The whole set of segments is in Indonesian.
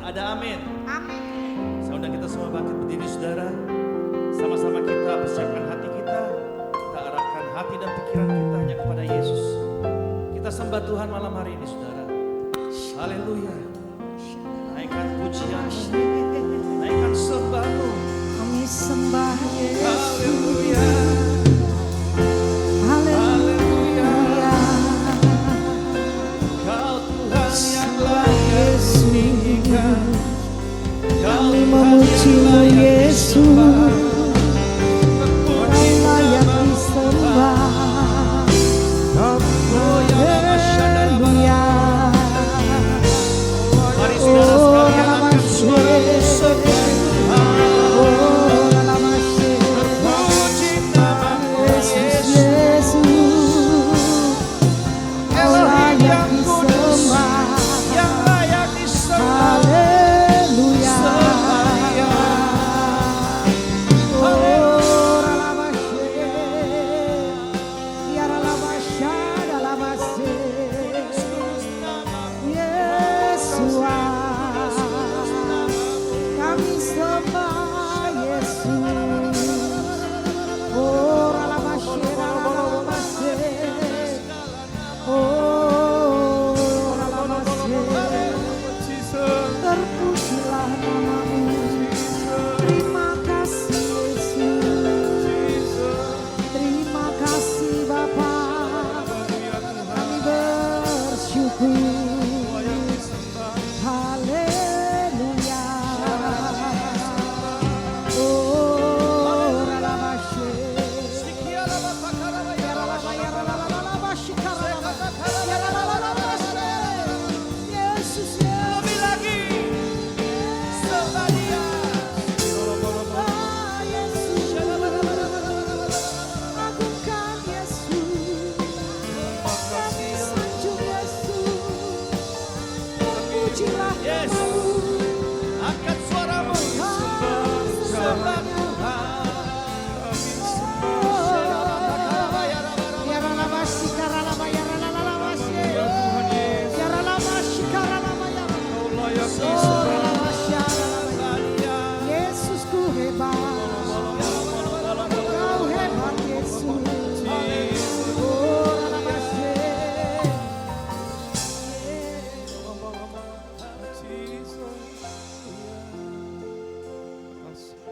Ada amin. Amin. Saya undang kita semua bangkit berdiri saudara. Sama-sama kita persiapkan hati kita. Kita arahkan hati dan pikiran kita hanya kepada Yesus. Kita sembah Tuhan malam hari ini saudara. Haleluya. Naikkan pujian-Mu, naikkan sembah-Mu. Kami sembah Yesus. Haleluya. Haleluya. Kau Tuhan yang layak ditinggikan. Kami memuji-Mu Yesus. Kau layak disembah. Haleluya. Mari saudara sekalian angkat suara-Mu sembah Tuhan. Terpuji nama-Mu Yesus. Elohim yang kudus, yang layak disembah. Haleluya. Terpujilah nama-Mu. Terima kasih Yesus. Terima kasih Bapa. Kami bersyukur. Haleluya. Oh, ralamashe. Yesus, Lebih lagi, sembah Dia. agungkan Yesus. Kami sanjung Yesus. Terpujilah Yes. Angkat suara-Mu, sembah Tuhan. Yesusku hebat, Kau hebat Yesus. Oh,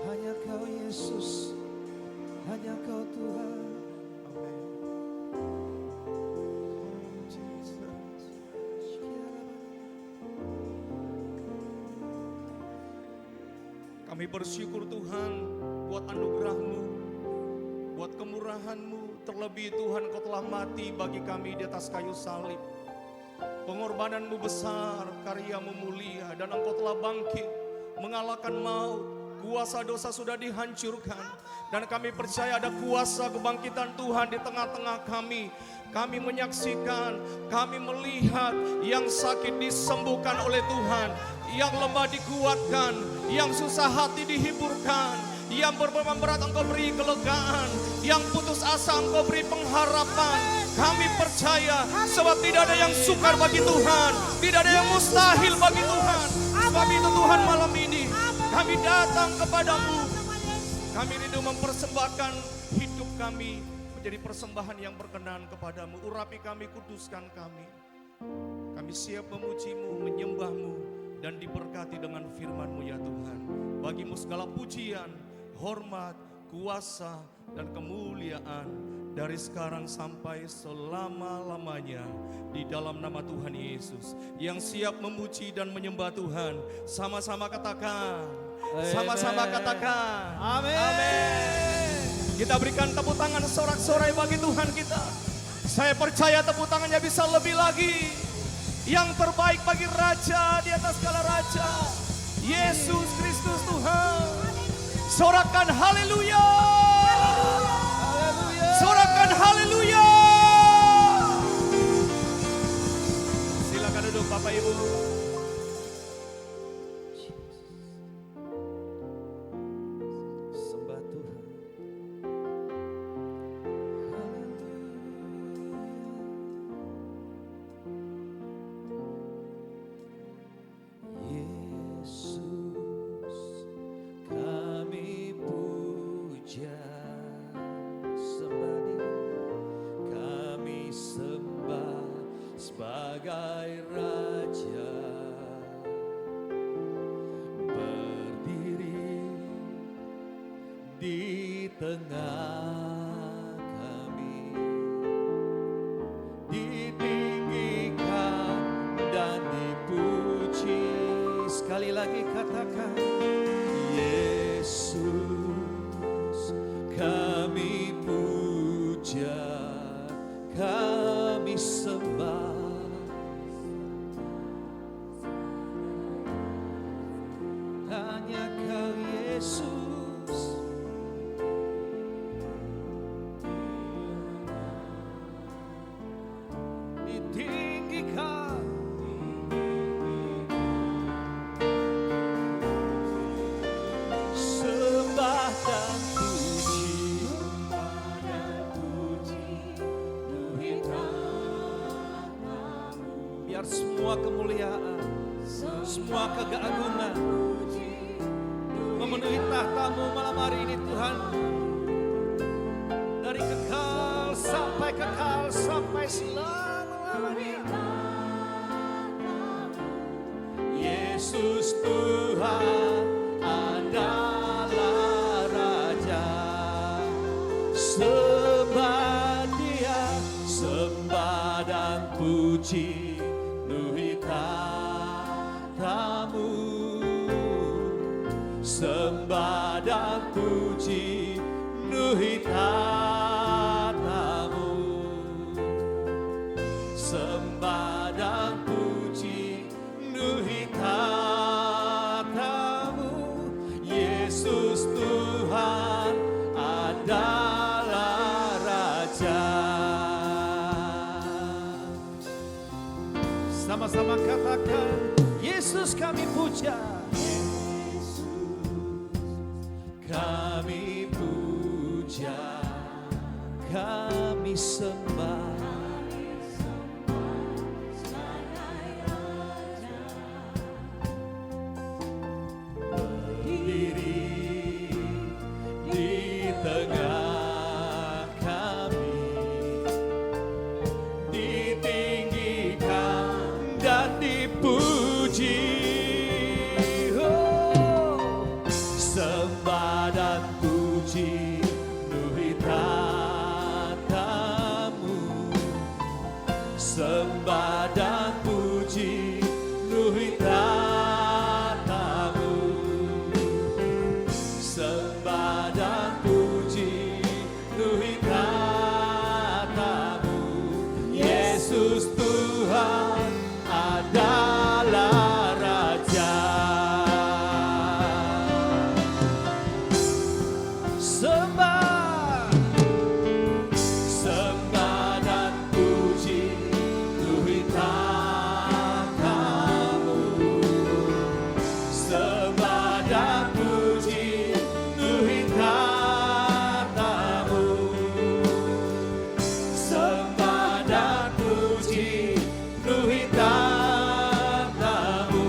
Hanya Kau Yesus, hanya Kau Tuhan. Kami bersyukur Tuhan buat anugerah-Mu, buat kemurahan-Mu. Terlebih Tuhan Kau telah mati bagi kami di atas kayu salib. Pengorbanan-Mu besar, karya-Mu mulia, dan Engkau telah bangkit mengalahkan maut. Kuasa dosa sudah dihancurkan, dan kami percaya ada kuasa kebangkitan Tuhan di tengah-tengah kami. Kami menyaksikan, kami melihat yang sakit disembuhkan oleh Tuhan, yang lemah dikuatkan, yang susah hati dihiburkan, yang berbeban berat Engkau beri kelegaan, yang putus asa Engkau beri pengharapan. Kami percaya sebab tidak ada yang sukar bagi Tuhan, tidak ada yang mustahil bagi Tuhan. Sebab itu Tuhan malam ini kami datang kepadamu. Kami rindu mempersembahkan hidup kami menjadi persembahan yang berkenan kepadamu. Urapi kami, kuduskan kami. Kami siap memuji-Mu, menyembah-Mu, dan diberkati dengan firman-Mu ya Tuhan. Bagimu segala pujian, hormat, kuasa, dan kemuliaan dari sekarang sampai selama-lamanya. Di dalam nama Tuhan Yesus. Yang siap memuji dan menyembah Tuhan, sama-sama katakan. Sama-sama katakan. Amin. Amin. Kita berikan tepuk tangan sorak-sorai bagi Tuhan kita. Saya percaya tepuk tangannya bisa lebih lagi. Yang terbaik bagi Raja di atas segala Raja, Yesus Kristus Tuhan. Sorakan haleluya. Sorakan haleluya. Silakan duduk Bapak Ibu. Sembah Tuhan. Haleluya. tengah kami, ditinggikan dan dipuji. Sekali lagi katakan, Yesus kami puja, kami sembah. Hanya Kau Yesus, ditinggikan, sembah dan puji, biar semua kemuliaan, semua keagungan memenuhi tahta-Mu malam hari ini Tuhan. Dari kekal sampai selama-lamanya. Yesus Tuhan adalah Raja. Sembah Dia, sembah dan puji penuhi tahta-Mu. Sembah dan puji penuhi tahta-Mu. Sembah dan puji penuhi tahta-Mu. Yesus Tuhan adalah Raja. Sama-sama katakan, Yesus kami puja, kami puja, kami sembah. Berdiri di tengah kami, ditinggikan dan dipuji. Sembah dan puji penuhi tahta-Mu. Sembah dan puji penuhi tahta-Mu. Sembah dan puji penuhi tahta-Mu. Yesus Tuhan adalah Raja. Sembah, sembah dan puji penuhi tahta-Mu. Sembah dan puji penuhi tahta-Mu. Sembah dan puji penuhi tahta-Mu.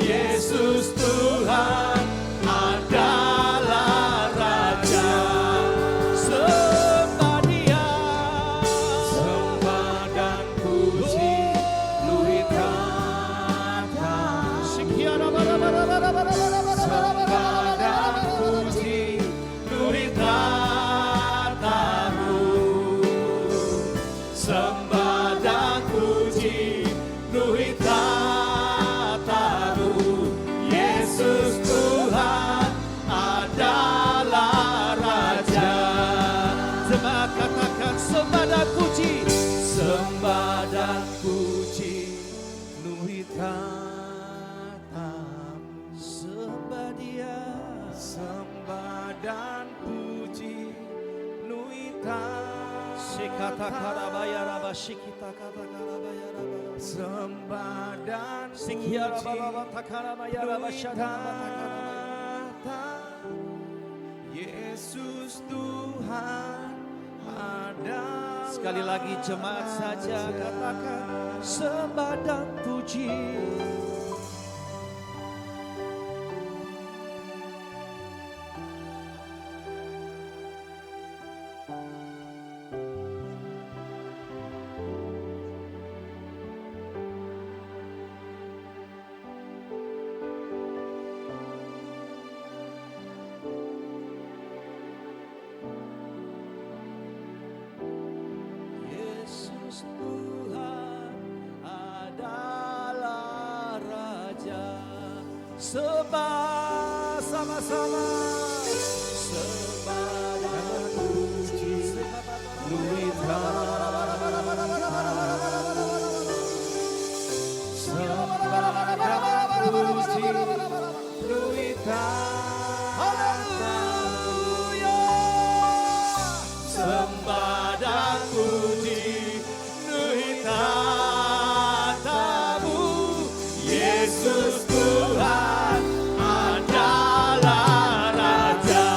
Yesus Tuhan adalah Raja. Sembah Dia, sembah dan puji penuhi tahta-Mu. Sembah dan puji penuhi tahta-Mu. Sembah dan puji penuhi tahta-Mu. Yesus Tuhan adalah Raja. Jemaat katakan, sembah dan puji, sembah dan puji penuhi tahta-Mu. Sembah Dia, sembah dan puji penuhi tahta-Mu. Sikata karabaya raba shikita kata karabaya raba. Sembah dan sikiara baba takarabaya raba shadaba takarabaya. Yesus Tuhan adalah. Sekali lagi jemaat saja katakan, sembah dan puji. Sembah sama-sama. Sembah dan puji Sembah dan puji nuhitatamu, Yesus Tuhan adalah Raja.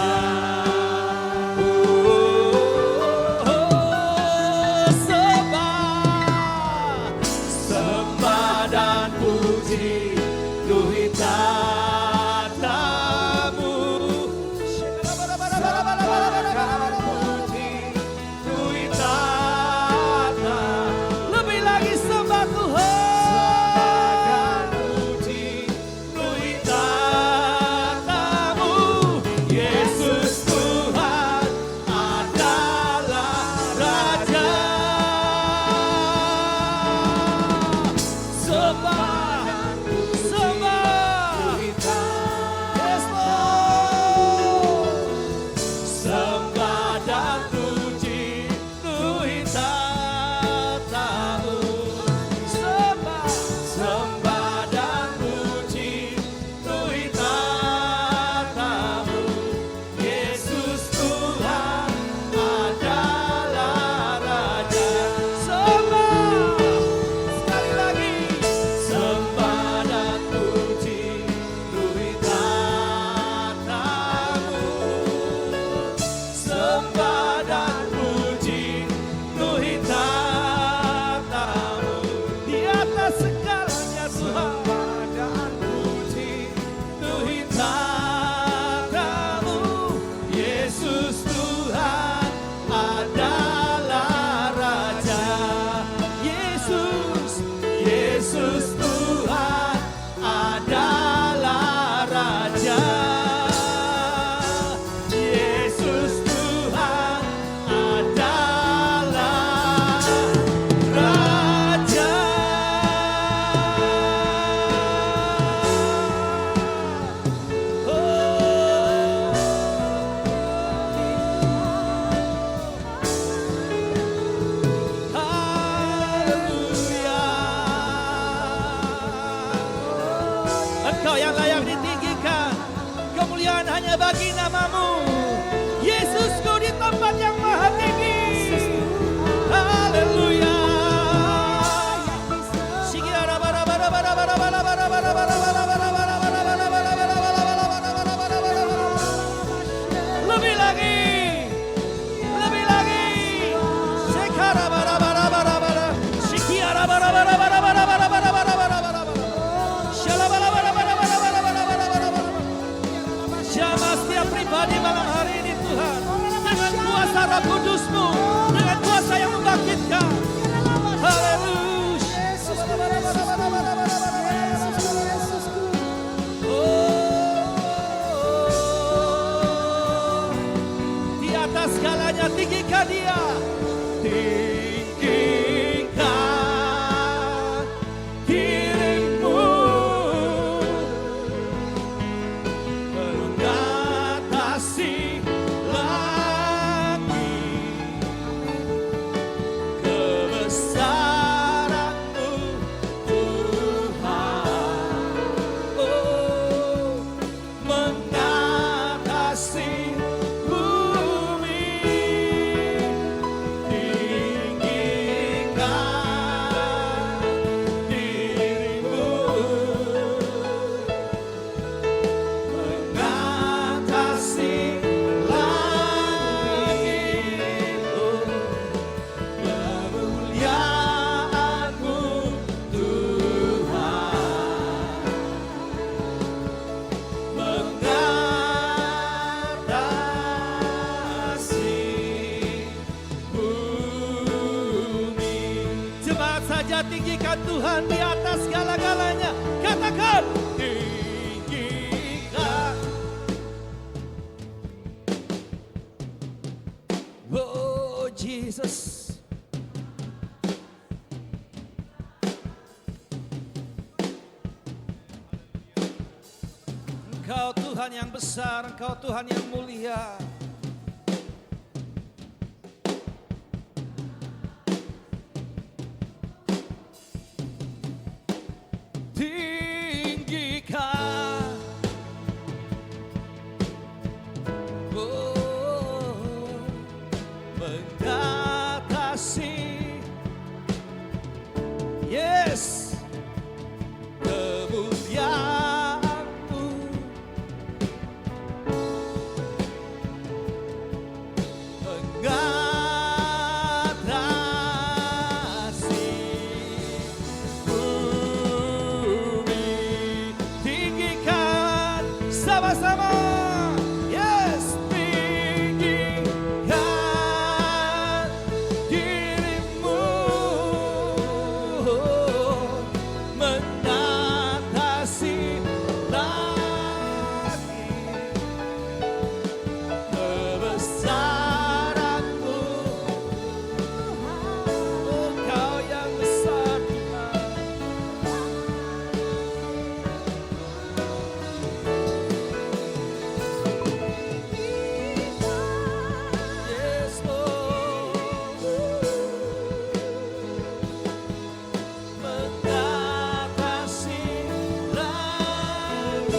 Sembah dan puji nuhitatamu, lebih lagi sembah Tuhan, nuhitatamu, Yesus Tuhan adalah Raja. Sembah, sembah, yes Lord. Sembah dan puji nuhitatamu. Sembah, sembah dan puji nuhitatamu, Yesus Tuhan adalah Raja. Sembah, sekali lagi. Sembah dan puji nuhitatamu. Sembah dan puji nuhitatamu, di atas segalanya Tuhan. Sembah dan puji nuhitatamu, Yesus Tuhan adalah Raja. Yesus, Yesus Tuhan adalah Raja. Yesus Tuhan adalah Raja. Haleluya. Engkau yang layak ditinggikan, kemuliaan hanya bagi namamu. Yesus, Kau di tempat yang maha tinggi. Haleluya. Lebih lagi, lebih lagi. Jamah setiap pribadi malam hari ini Tuhan, dengan kuasa Roh Kudus-Mu, dengan kuasa yang membangkitkan. Haleluya. Oh, di atas segalanya tinggikan Dia. Tinggikan dirimu, mengatasi langit, kebesaran-Mu Tuhan. Oh, mengatasi bumi. Tinggikan dirimu, mengatasi langit. Oh, kemuliaan-Mu Tuhan, mengatasi bumi. Jemaat saja tinggikan Tuhan di atas segala-galanya. Katakan, tinggikan. Oh Jesus. Engkau Tuhan yang besar, Engkau Tuhan yang mulia. Tinggikan, mengatasi, yes, kemuliaan-Mu. Mengatasi bumi. Tinggikan sama-sama, yes, tinggikan dirimu, mengatasi langit, kebesaran-Mu. Engkau yang besar Tuhan. Yes, Lord. Mengatasi langit,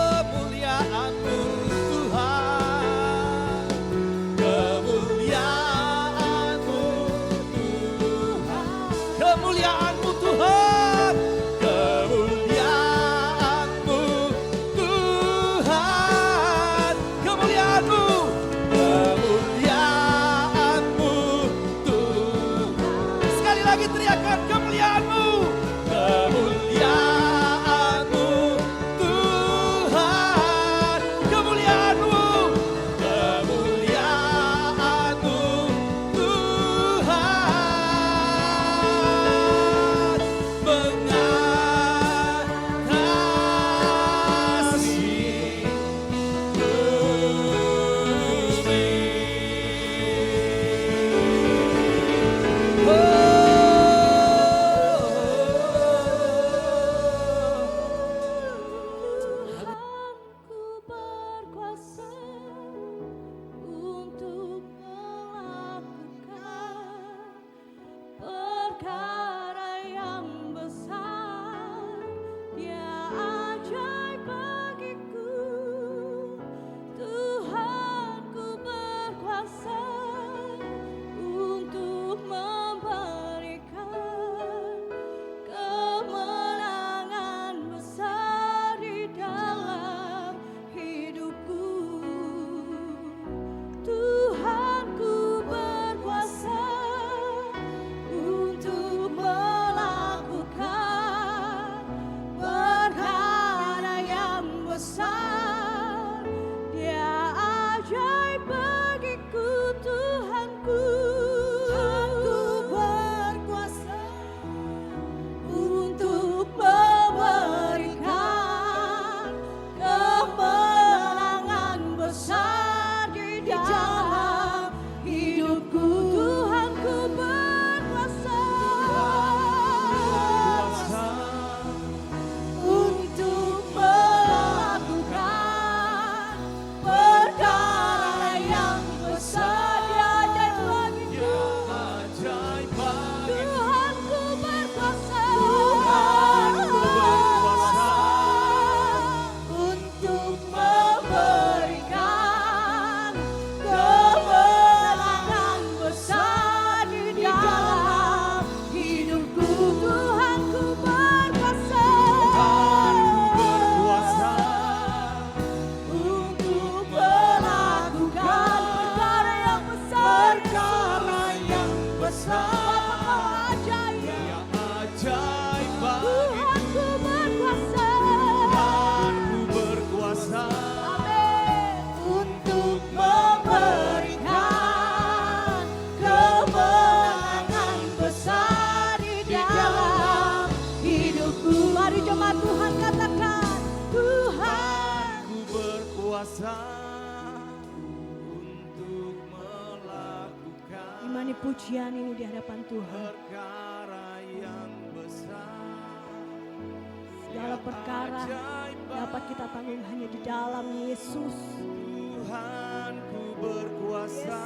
kemuliaan-Mu Tuhan, kemuliaan-Mu Tuhan, kemuliaan-Mu Tuhan, kemuliaan-Mu Tuhan, kemuliaan-Mu, kemuliaan-Mu Tuhan. Sekali lagi teriakan kemuliaan-Mu, kemuliaan-Mu Tuhan, kemuliaan-Mu, kemuliaan-Mu Tuhan, mengatasi bumi. jemaat Tuhan katakan, Tuhan. Ku berkuasa untuk melakukan Imani pujian ini di hadapan Tuhan. perkara yang besar. Segala perkara dapat kita tanggung hanya di dalam Yesus. Tuhan, ku berkuasa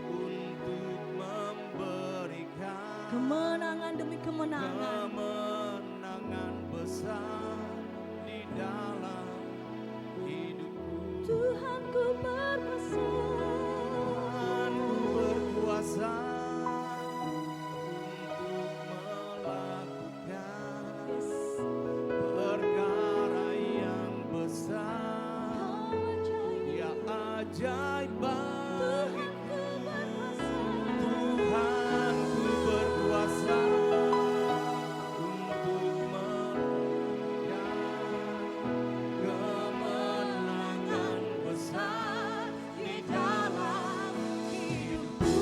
untuk memberikan Kemenangan demi kemenangan. kemenangan besar di dalam hidupku. Tuhan ku berkuasa. Tuhan, ku berkuasa untuk melakukan Yes. perkara yang besar. Kau ajaib. Ya ajaib Tuhan bagiku. ku berkuasa. Tuhan, ku berkuasa untuk memberikan kemenangan besar di dalam hidupku.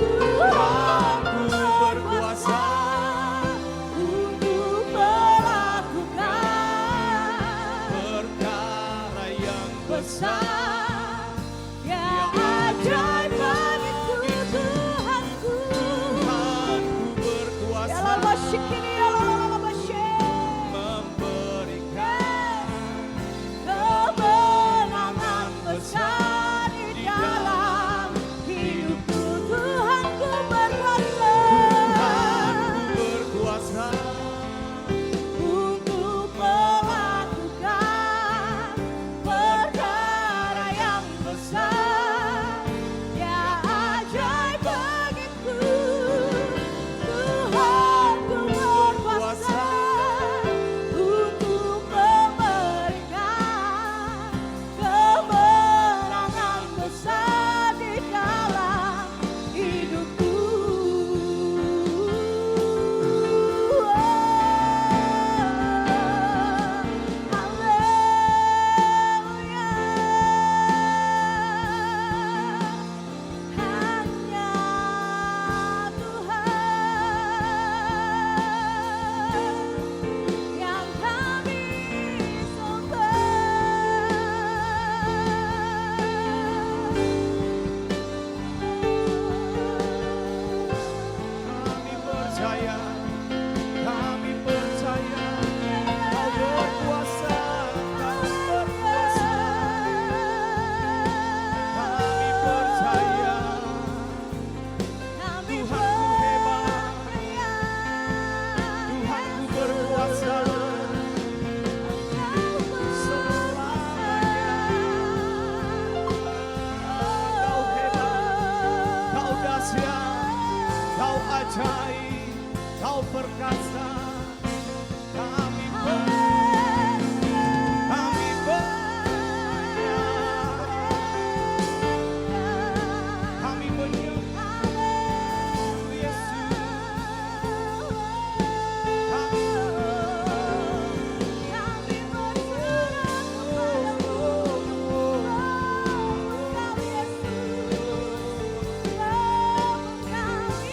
Tuhan, ku berkuasa untuk melakukan perkara yang besar. ya ajaib bagiku Tuhanku. Tuhan, ku berkuasa Ya Allah, masyikini, ya Allah, masyik. memberikan Kemenangan besar di dalam hidupku. Tuhanku berkuasa Tuhan, ku berkuasa untuk melakukan perkara yang besar ya ajaib bagiku. Tuhanku berkuasa untuk memberikan kemenangan besar di dalam hidupku. Hanya Tuhan yang kami Kami percaya, kami percaya, Kau berkuasa, Kau berkuasa. Kami percaya, Kami Tuhanku hebat, Tuhanku berkuasa selamanya. Kau hebat, Kau dahsyat, Kau ajaib, Kau perkasa. Kami kami menyembah Yesus. Kami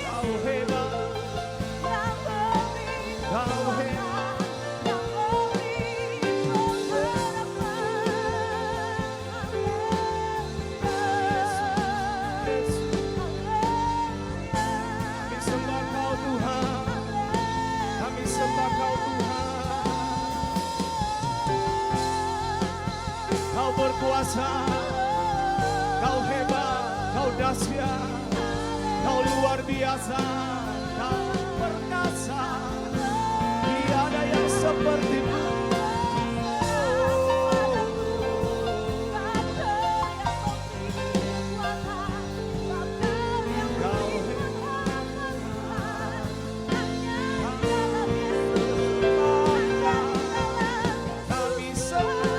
Kau hebat, Kau hebat. Kami sembah Kau Tuhan, kami sembah Kau Tuhan. Kau berkuasa, Kau hebat, Kau dahsyat, Kau luar biasa, Kau perkasa. Tiada yang seperti-Mu. Kami sembah.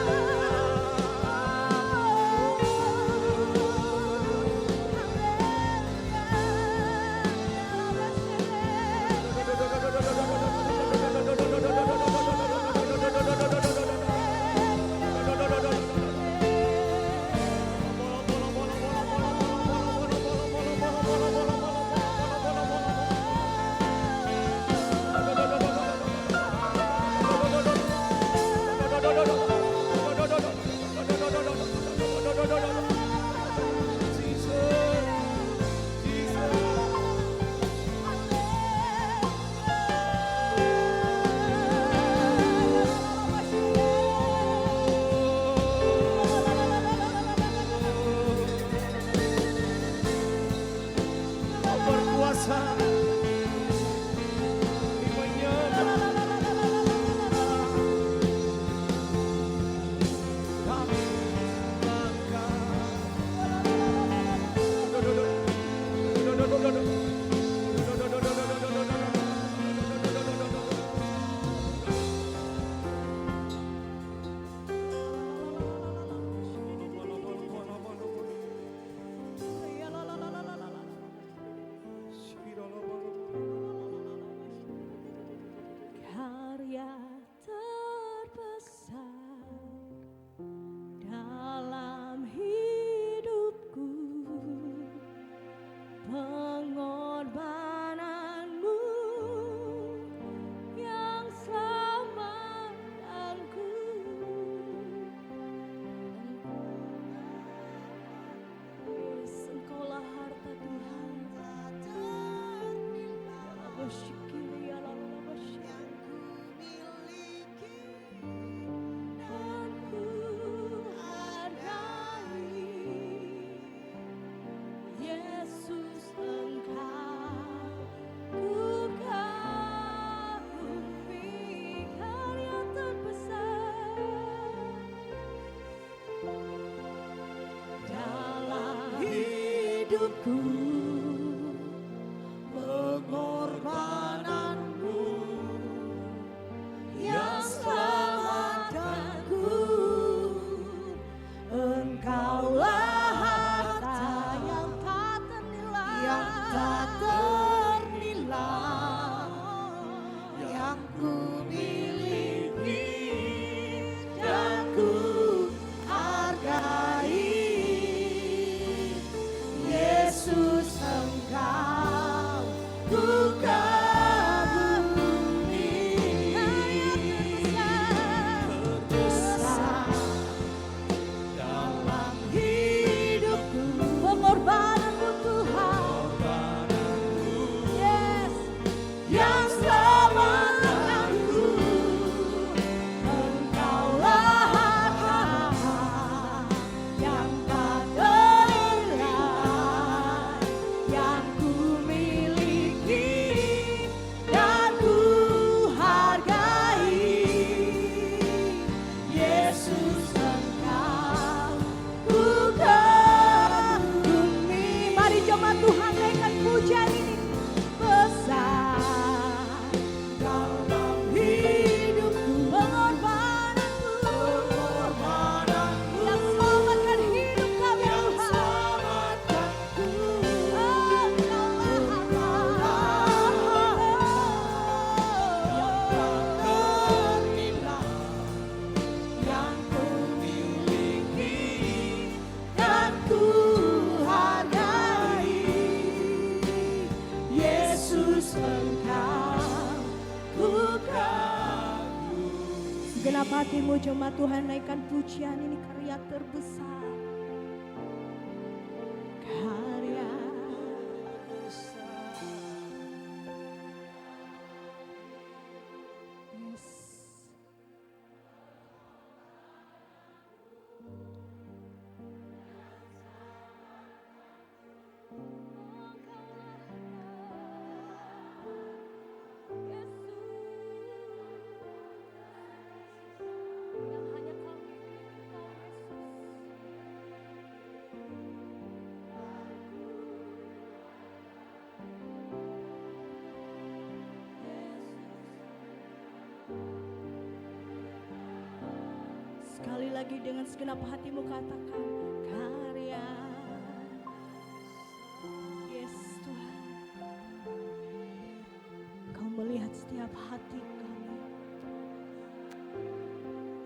hidupku, pengorbananmu yang selamatkanku. Engkaulah harta yang tak ternilai, yang ku miliki dan ku hargai. Yesus, Engkau ku kagumi, terbesar dalam hidupku, pengorbananmu Tuhan, yes, yang selamatkanku. Engkaulah harta yang tak ternilai, yang ku miliki dan ku hargai. Yesus, Engkau ku kagumi. Mari jemaat Tuhan naikkan pujian ini. Besar dalam hidupku, pengorbananmu yang selamatkan hidup kami, Tuhan. Yang ku miliki dan ku hargai. Yesus, Engkau ku kagumi. Segenap hatimu jemaat Tuhan naikkan pujian ini, karya terbesar, karya besar. Yes. Sekali lagi dengan segenap hatimu katakan, karya. Yes Tuhan, Kau melihat setiap hati kami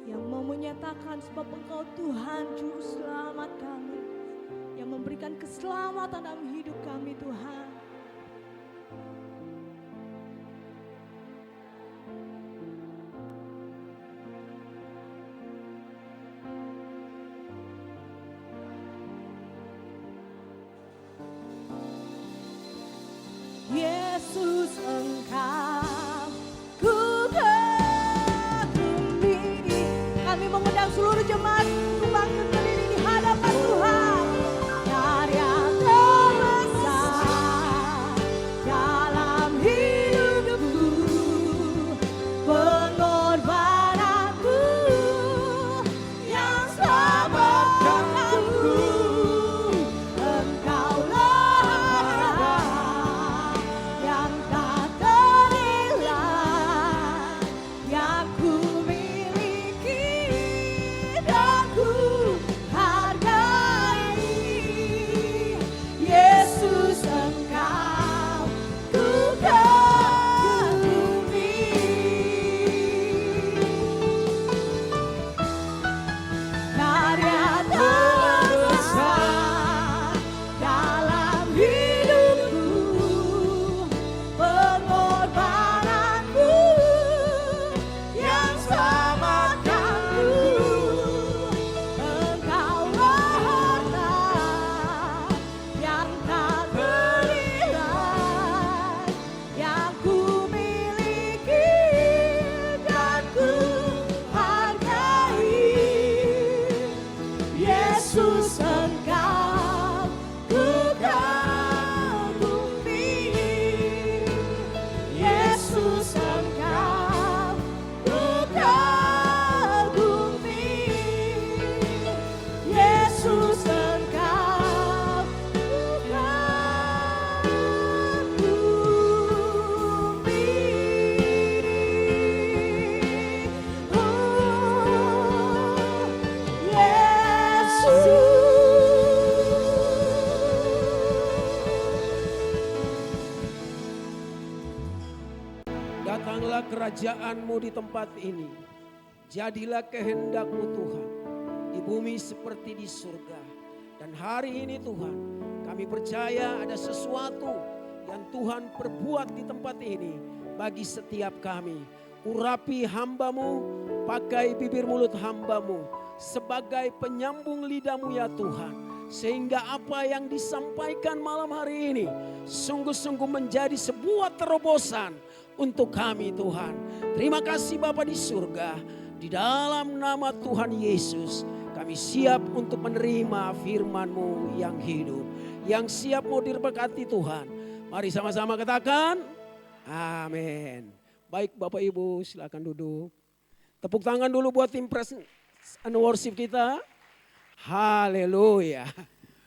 yang mau menyatakan sebab Engkau Tuhan Juru Selamat kami, yang memberikan keselamatan dalam hidup kami Tuhan. Yesus, Engkau ku kagumi. Kami mengundang seluruh jemaat untuk bangkit berdiri di hadapan Tuhan. Karya terbesar dalam hidupku, pengorbananku yang selamatkanku. Engkaulah harta yang tak ternilai, Datanglah kerajaan-Mu di tempat ini. Jadilah kehendak-Mu Tuhan, di bumi seperti di surga. Dan hari ini Tuhan, kami percaya ada sesuatu yang Tuhan perbuat di tempat ini bagi setiap kami. Urapi hamba-Mu, pakai bibir mulut hamba-Mu sebagai penyambung lidah-Mu ya Tuhan. Sehingga apa yang disampaikan malam hari ini sungguh-sungguh menjadi sebuah terobosan untuk kami Tuhan. Terima kasih Bapa di surga. Di dalam nama Tuhan Yesus kami siap untuk menerima firman-Mu yang hidup. Yang siap mau diberkati Tuhan. Mari sama-sama katakan amin. Baik Bapak Ibu silakan duduk. Tepuk tangan dulu buat tim praise and worship kita. Haleluya.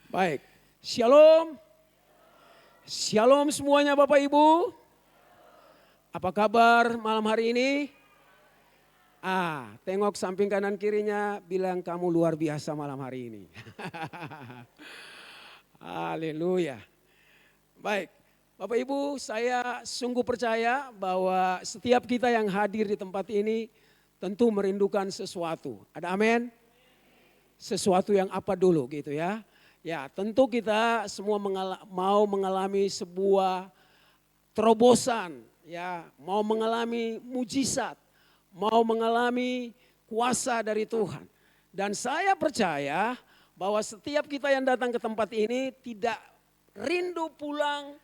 Baik. Shalom. Shalom semuanya Bapak Ibu. Apa kabar malam hari ini? Tengok samping kanan kirinya, bilang kamu luar biasa malam hari ini. Haleluya. Baik. Bapak Ibu, saya sungguh percaya bahwa setiap kita yang hadir di tempat ini tentu merindukan sesuatu. Ada amin? Sesuatu yang apa dulu gitu ya. Ya tentu kita semua mau mengalami sebuah terobosan. Ya mau mengalami mujizat. Mau mengalami kuasa dari Tuhan. Dan saya percaya bahwa setiap kita yang datang ke tempat ini tidak rindu pulang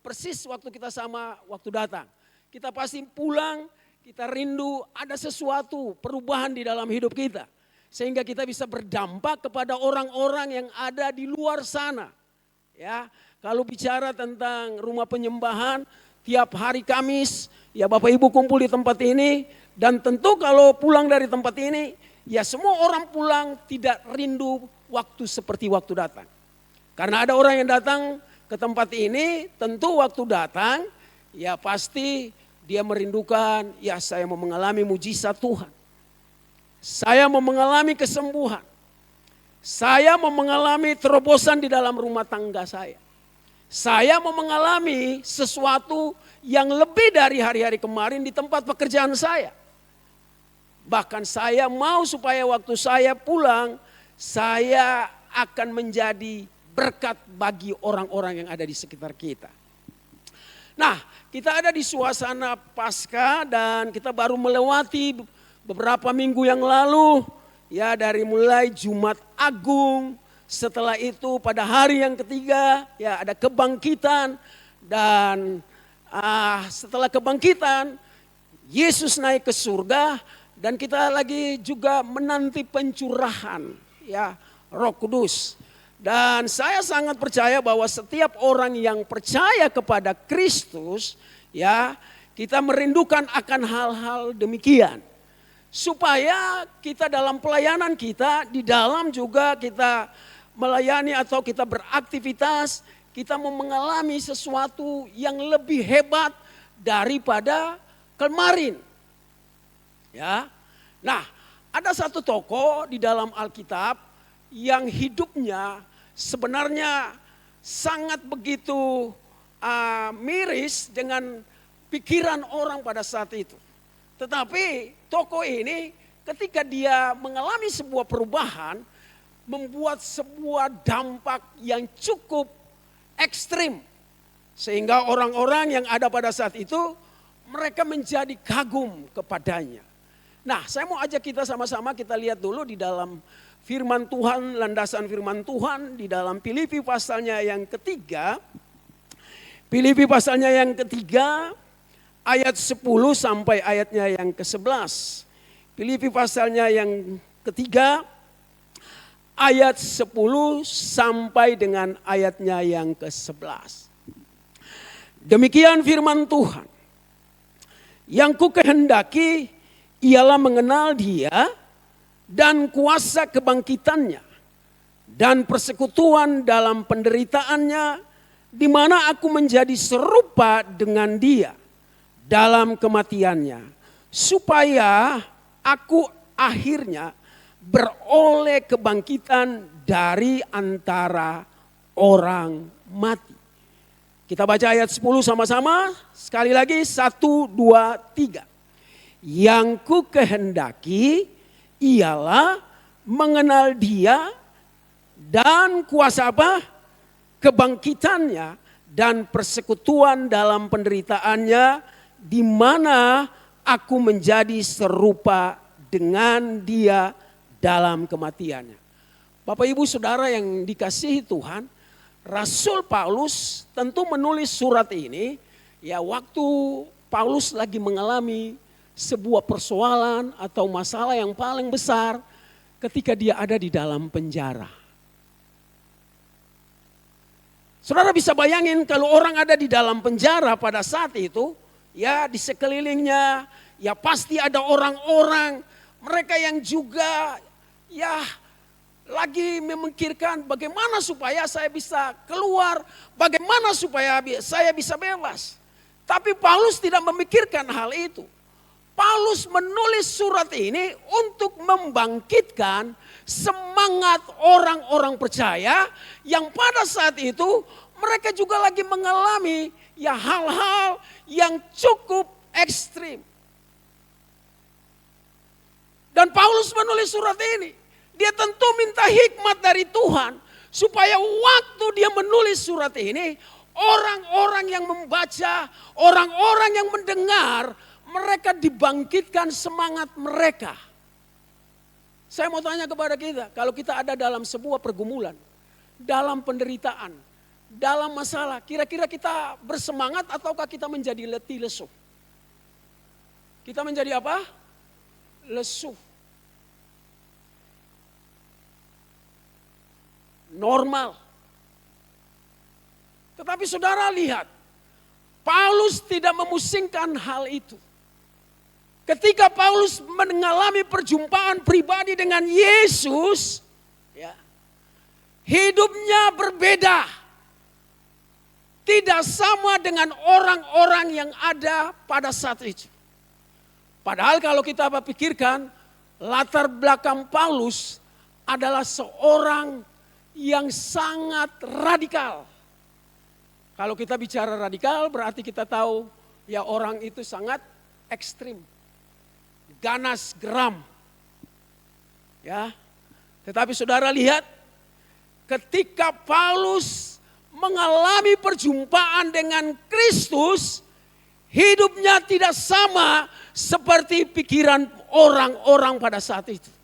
persis waktu kita sama waktu datang. Kita pasti pulang, kita rindu ada sesuatu perubahan di dalam hidup kita. Sehingga kita bisa berdampak kepada orang-orang yang ada di luar sana. Ya, kalau bicara tentang rumah penyembahan, tiap hari Kamis, ya Bapak Ibu kumpul di tempat ini. Dan tentu kalau pulang dari tempat ini, ya semua orang pulang tidak rindu waktu seperti waktu datang. Karena ada orang yang datang ke tempat ini, tentu waktu datang, ya pasti dia merindukan, ya saya mau mengalami mujizat Tuhan. Saya mau mengalami kesembuhan. Saya mau mengalami terobosan di dalam rumah tangga saya. Saya mau mengalami sesuatu yang lebih dari hari-hari kemarin di tempat pekerjaan saya. Bahkan saya mau supaya waktu saya pulang, saya akan menjadi berkat bagi orang-orang yang ada di sekitar kita. Nah, kita ada di suasana Paskah dan kita baru melewati beberapa minggu yang lalu, ya dari mulai Jumat Agung, setelah itu pada hari yang ketiga, ya ada kebangkitan dan setelah kebangkitan, Yesus naik ke surga dan kita lagi juga menanti pencurahan, ya Roh Kudus. Dan saya sangat percaya bahwa setiap orang yang percaya kepada Kristus, ya kita merindukan akan hal-hal demikian. Supaya kita dalam pelayanan kita, di dalam juga kita melayani atau kita beraktivitas, kita mau mengalami sesuatu yang lebih hebat daripada kemarin. Ya. Nah, ada satu tokoh di dalam Alkitab yang hidupnya sebenarnya sangat begitu miris dengan pikiran orang pada saat itu. Tetapi tokoh ini ketika dia mengalami sebuah perubahan, membuat sebuah dampak yang cukup ekstrim. Sehingga orang-orang yang ada pada saat itu, mereka menjadi kagum kepadanya. Nah, saya mau ajak kita sama-sama kita lihat dulu di dalam firman Tuhan, landasan firman Tuhan di dalam Filipi pasalnya yang ketiga. Filipi pasalnya yang ketiga, ayat 10 sampai ayatnya yang ke-11. Filipi pasalnya yang ketiga, ayat 10 sampai dengan ayatnya yang ke-11. Demikian firman Tuhan. Yang ku kehendaki ialah mengenal Dia dan kuasa kebangkitannya dan persekutuan dalam penderitaannya, di mana aku menjadi serupa dengan Dia dalam kematiannya, supaya aku akhirnya beroleh kebangkitan dari antara orang mati. Kita baca ayat 10 sama-sama. Sekali lagi 1, 2, 3. Yang ku kehendaki ialah mengenal Dia dan kuasa apa? Kebangkitannya dan persekutuan dalam penderitaannya, di mana aku menjadi serupa dengan Dia dalam kematiannya. Bapak Ibu Saudara yang dikasihi Tuhan, Rasul Paulus tentu menulis surat ini ya waktu Paulus lagi mengalami sebuah persoalan atau masalah yang paling besar ketika dia ada di dalam penjara. Saudara bisa bayangin kalau orang ada di dalam penjara pada saat itu, ya di sekelilingnya ya pasti ada orang-orang mereka yang juga ya lagi memikirkan bagaimana supaya saya bisa keluar, bagaimana supaya saya bisa bebas. Tapi Paulus tidak memikirkan hal itu. Paulus menulis surat ini untuk membangkitkan semangat orang-orang percaya yang pada saat itu mereka juga lagi mengalami ya hal-hal yang cukup ekstrim. Dan Paulus menulis surat ini. Dia tentu minta hikmat dari Tuhan supaya waktu dia menulis surat ini, orang-orang yang membaca, orang-orang yang mendengar, mereka dibangkitkan semangat mereka. Saya mau tanya kepada kita, kalau kita ada dalam sebuah pergumulan, dalam penderitaan, dalam masalah, kira-kira kita bersemangat ataukah kita menjadi letih lesu? Kita menjadi apa? Lesu. Normal. Tetapi saudara lihat, Paulus tidak memusingkan hal itu. Ketika Paulus mengalami perjumpaan pribadi dengan Yesus, ya, hidupnya berbeda. Tidak sama dengan orang-orang yang ada pada saat itu. Padahal kalau kita pikirkan, latar belakang Paulus adalah seorang yang sangat radikal. Kalau kita bicara radikal berarti kita tahu ya orang itu sangat ekstrim. Ganas geram. Ya. Tetapi saudara lihat ketika Paulus mengalami perjumpaan dengan Kristus, hidupnya tidak sama seperti pikiran orang-orang pada saat itu.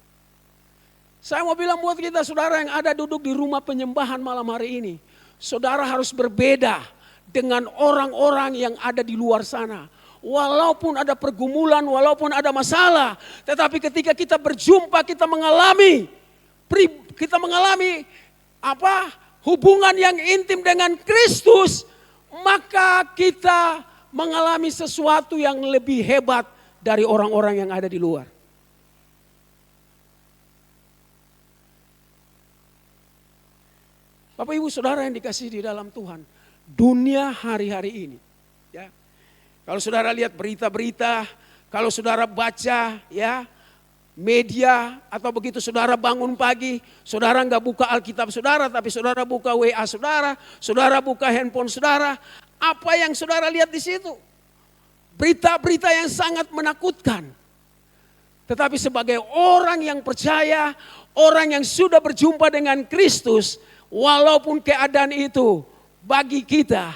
Saya mau bilang buat kita saudara yang ada duduk di rumah penyembahan malam hari ini. Saudara harus berbeda dengan orang-orang yang ada di luar sana. Walaupun ada pergumulan, walaupun ada masalah. Tetapi ketika kita berjumpa, kita mengalami hubungan yang intim dengan Kristus. Maka kita mengalami sesuatu yang lebih hebat dari orang-orang yang ada di luar. Bapak Ibu Saudara yang dikasihi di dalam Tuhan, dunia hari-hari ini, ya. Kalau saudara lihat berita-berita, kalau saudara baca, ya, media atau begitu saudara bangun pagi, saudara nggak buka Alkitab saudara, tapi saudara buka WA saudara buka handphone saudara, apa yang saudara lihat di situ? Berita-berita yang sangat menakutkan. Tetapi sebagai orang yang percaya, orang yang sudah berjumpa dengan Kristus, walaupun keadaan itu bagi kita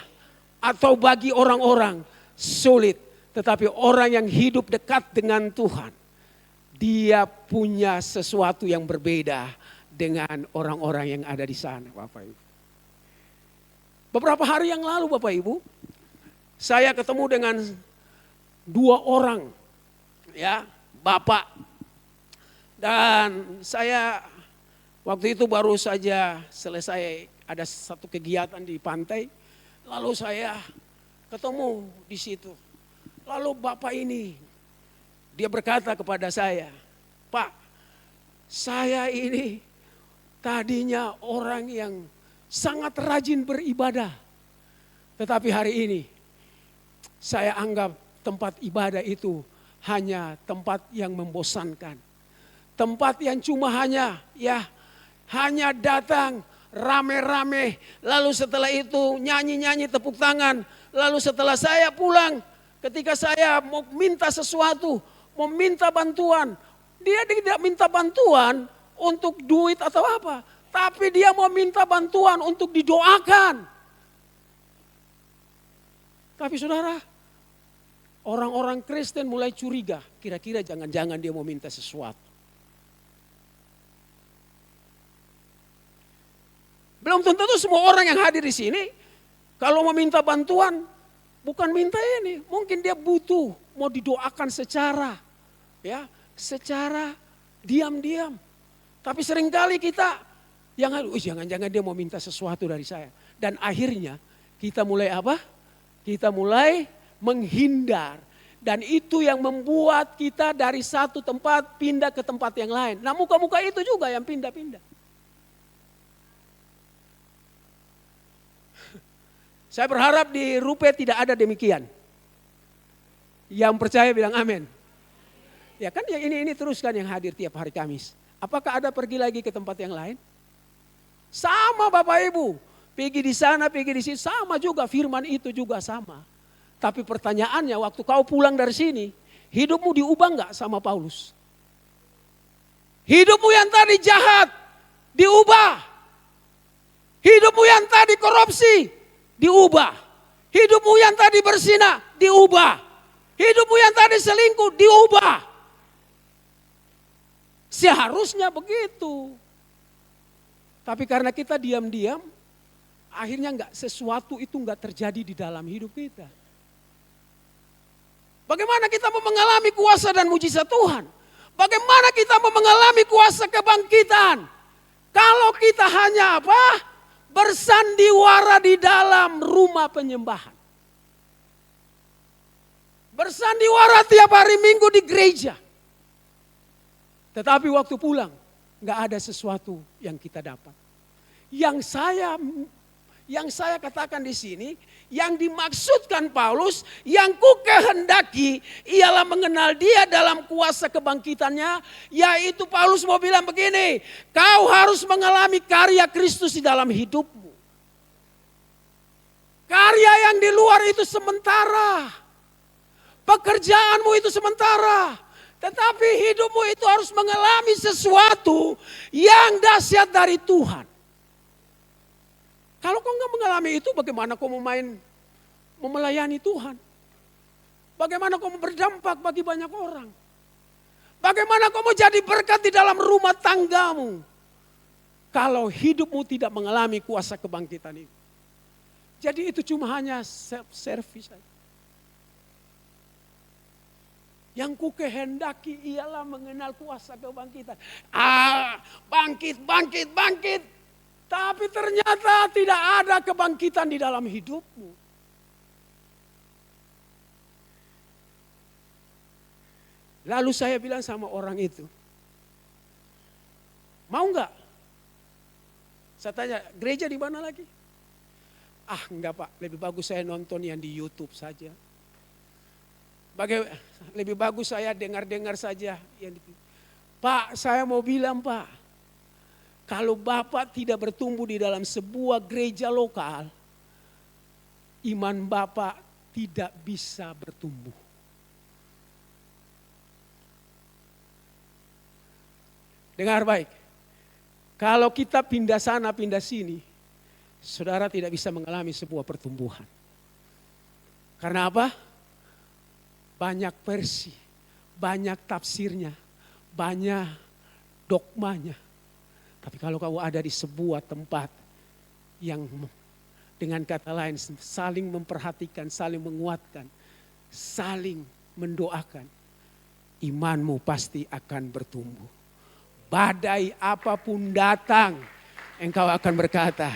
atau bagi orang-orang sulit, tetapi orang yang hidup dekat dengan Tuhan, dia punya sesuatu yang berbeda dengan orang-orang yang ada di sana, Bapak Ibu. Beberapa hari yang lalu Bapak Ibu, saya ketemu dengan 2 orang, ya, Bapak. Dan saya waktu itu baru saja selesai ada satu kegiatan di pantai, lalu saya ketemu di situ. Lalu Bapak ini, dia berkata kepada saya, Pak, saya ini tadinya orang yang sangat rajin beribadah. Tetapi hari ini saya anggap tempat ibadah itu hanya tempat yang membosankan. Tempat yang cuma hanya datang rame-rame. Lalu setelah itu nyanyi-nyanyi tepuk tangan. Lalu setelah saya pulang, ketika saya mau minta sesuatu, mau minta bantuan. Dia tidak minta bantuan untuk duit atau apa. Tapi dia mau minta bantuan untuk didoakan. Tapi saudara, orang-orang Kristen mulai curiga. Kira-kira jangan-jangan dia mau minta sesuatu. Belum tentu semua orang yang hadir di sini, kalau mau minta bantuan, bukan minta ini. Mungkin dia butuh, mau didoakan secara diam-diam. Tapi seringkali kita, jangan-jangan dia mau minta sesuatu dari saya. Dan akhirnya kita mulai apa? Kita mulai menghindar. Dan itu yang membuat kita dari satu tempat pindah ke tempat yang lain. Nah muka-muka itu juga yang pindah-pindah. Saya berharap di Rupe tidak ada demikian. Yang percaya bilang amin. Ya kan yang ini terus kan yang hadir tiap hari Kamis. Apakah ada pergi lagi ke tempat yang lain? Sama Bapak Ibu. Pergi di sana, pergi di sini. Sama juga firman itu juga sama. Tapi pertanyaannya waktu kau pulang dari sini. Hidupmu diubah enggak sama Paulus? Hidupmu yang tadi jahat diubah. Hidupmu yang tadi korupsi diubah. Hidupmu yang tadi berzina diubah. Hidupmu yang tadi selingkuh diubah. Seharusnya begitu. Tapi karena kita diam-diam, akhirnya sesuatu itu enggak terjadi di dalam hidup kita. Bagaimana kita mau mengalami kuasa dan mujizat Tuhan? Bagaimana kita mau mengalami kuasa kebangkitan? Kalau kita hanya apa? Bersandiwara di dalam rumah penyembahan. Bersandiwara tiap hari Minggu di gereja. Tetapi waktu pulang, nggak ada sesuatu yang kita dapat. Yang saya katakan di sini, yang dimaksudkan Paulus, yang ku kehendaki ialah mengenal dia dalam kuasa kebangkitannya. Yaitu Paulus mau bilang begini, kau harus mengalami karya Kristus di dalam hidupmu. Karya yang di luar itu sementara. Pekerjaanmu itu sementara. Tetapi hidupmu itu harus mengalami sesuatu yang dahsyat dari Tuhan. Kalau kau nggak mengalami itu, bagaimana kau mau melayani Tuhan? Bagaimana kau mau berdampak bagi banyak orang? Bagaimana kau mau jadi berkat di dalam rumah tanggamu? Kalau hidupmu tidak mengalami kuasa kebangkitan itu. Jadi itu cuma hanya self-service saja. Yang ku kehendaki ialah mengenal kuasa kebangkitan. Bangkit. Tapi ternyata tidak ada kebangkitan di dalam hidupmu. Lalu saya bilang sama orang itu, mau enggak? Saya tanya, gereja di mana lagi? Enggak Pak, lebih bagus saya nonton yang di YouTube saja. Lebih bagus saya dengar-dengar saja. Pak, saya mau bilang Pak, kalau Bapak tidak bertumbuh di dalam sebuah gereja lokal, iman Bapak tidak bisa bertumbuh. Dengar baik, kalau kita pindah sana, pindah sini, saudara tidak bisa mengalami sebuah pertumbuhan. Karena apa? Banyak versi, banyak tafsirnya, banyak dogmanya. Tapi kalau kau ada di sebuah tempat yang dengan kata lain saling memperhatikan, saling menguatkan, saling mendoakan, imanmu pasti akan bertumbuh. Badai apapun datang, engkau akan berkata,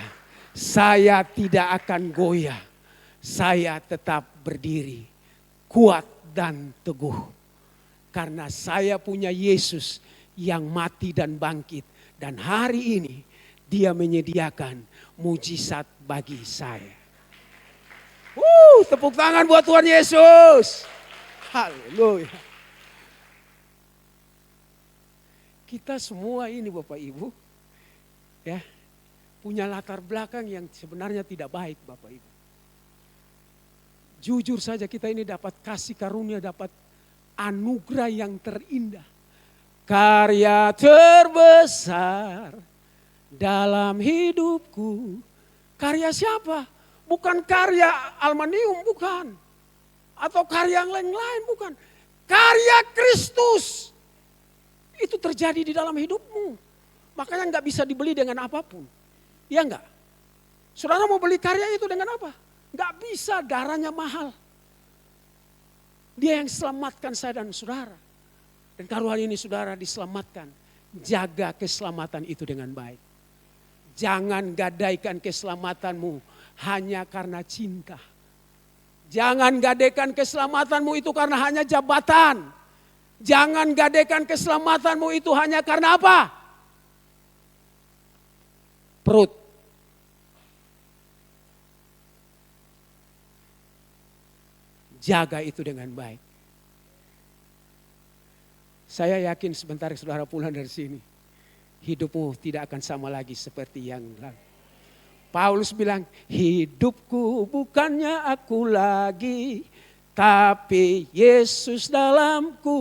saya tidak akan goyah, saya tetap berdiri, kuat dan teguh. Karena saya punya Yesus yang mati dan bangkit. Dan hari ini dia menyediakan mujizat bagi saya. Tepuk tangan buat Tuhan Yesus. Haleluya. Kita semua ini Bapak Ibu, ya, punya latar belakang yang sebenarnya tidak baik Bapak Ibu. Jujur saja kita ini dapat kasih karunia, dapat anugerah yang terindah. Karya terbesar dalam hidupku. Karya siapa? Bukan karya aluminium, bukan. Atau karya yang lain-lain, bukan. Karya Kristus. Itu terjadi di dalam hidupmu. Makanya nggak bisa dibeli dengan apapun. Iya enggak? Saudara mau beli karya itu dengan apa? Nggak bisa, darahnya mahal. Dia yang selamatkan saya dan saudara. Dan kalau hari ini saudara diselamatkan, jaga keselamatan itu dengan baik. Jangan gadaikan keselamatanmu hanya karena cinta. Jangan gadaikan keselamatanmu itu karena hanya jabatan. Jangan gadaikan keselamatanmu itu hanya karena apa? Perut. Jaga itu dengan baik. Saya yakin sebentar saudara pulang dari sini, hidupmu tidak akan sama lagi seperti yang lalu. Paulus bilang, hidupku bukannya aku lagi, tapi Yesus dalamku.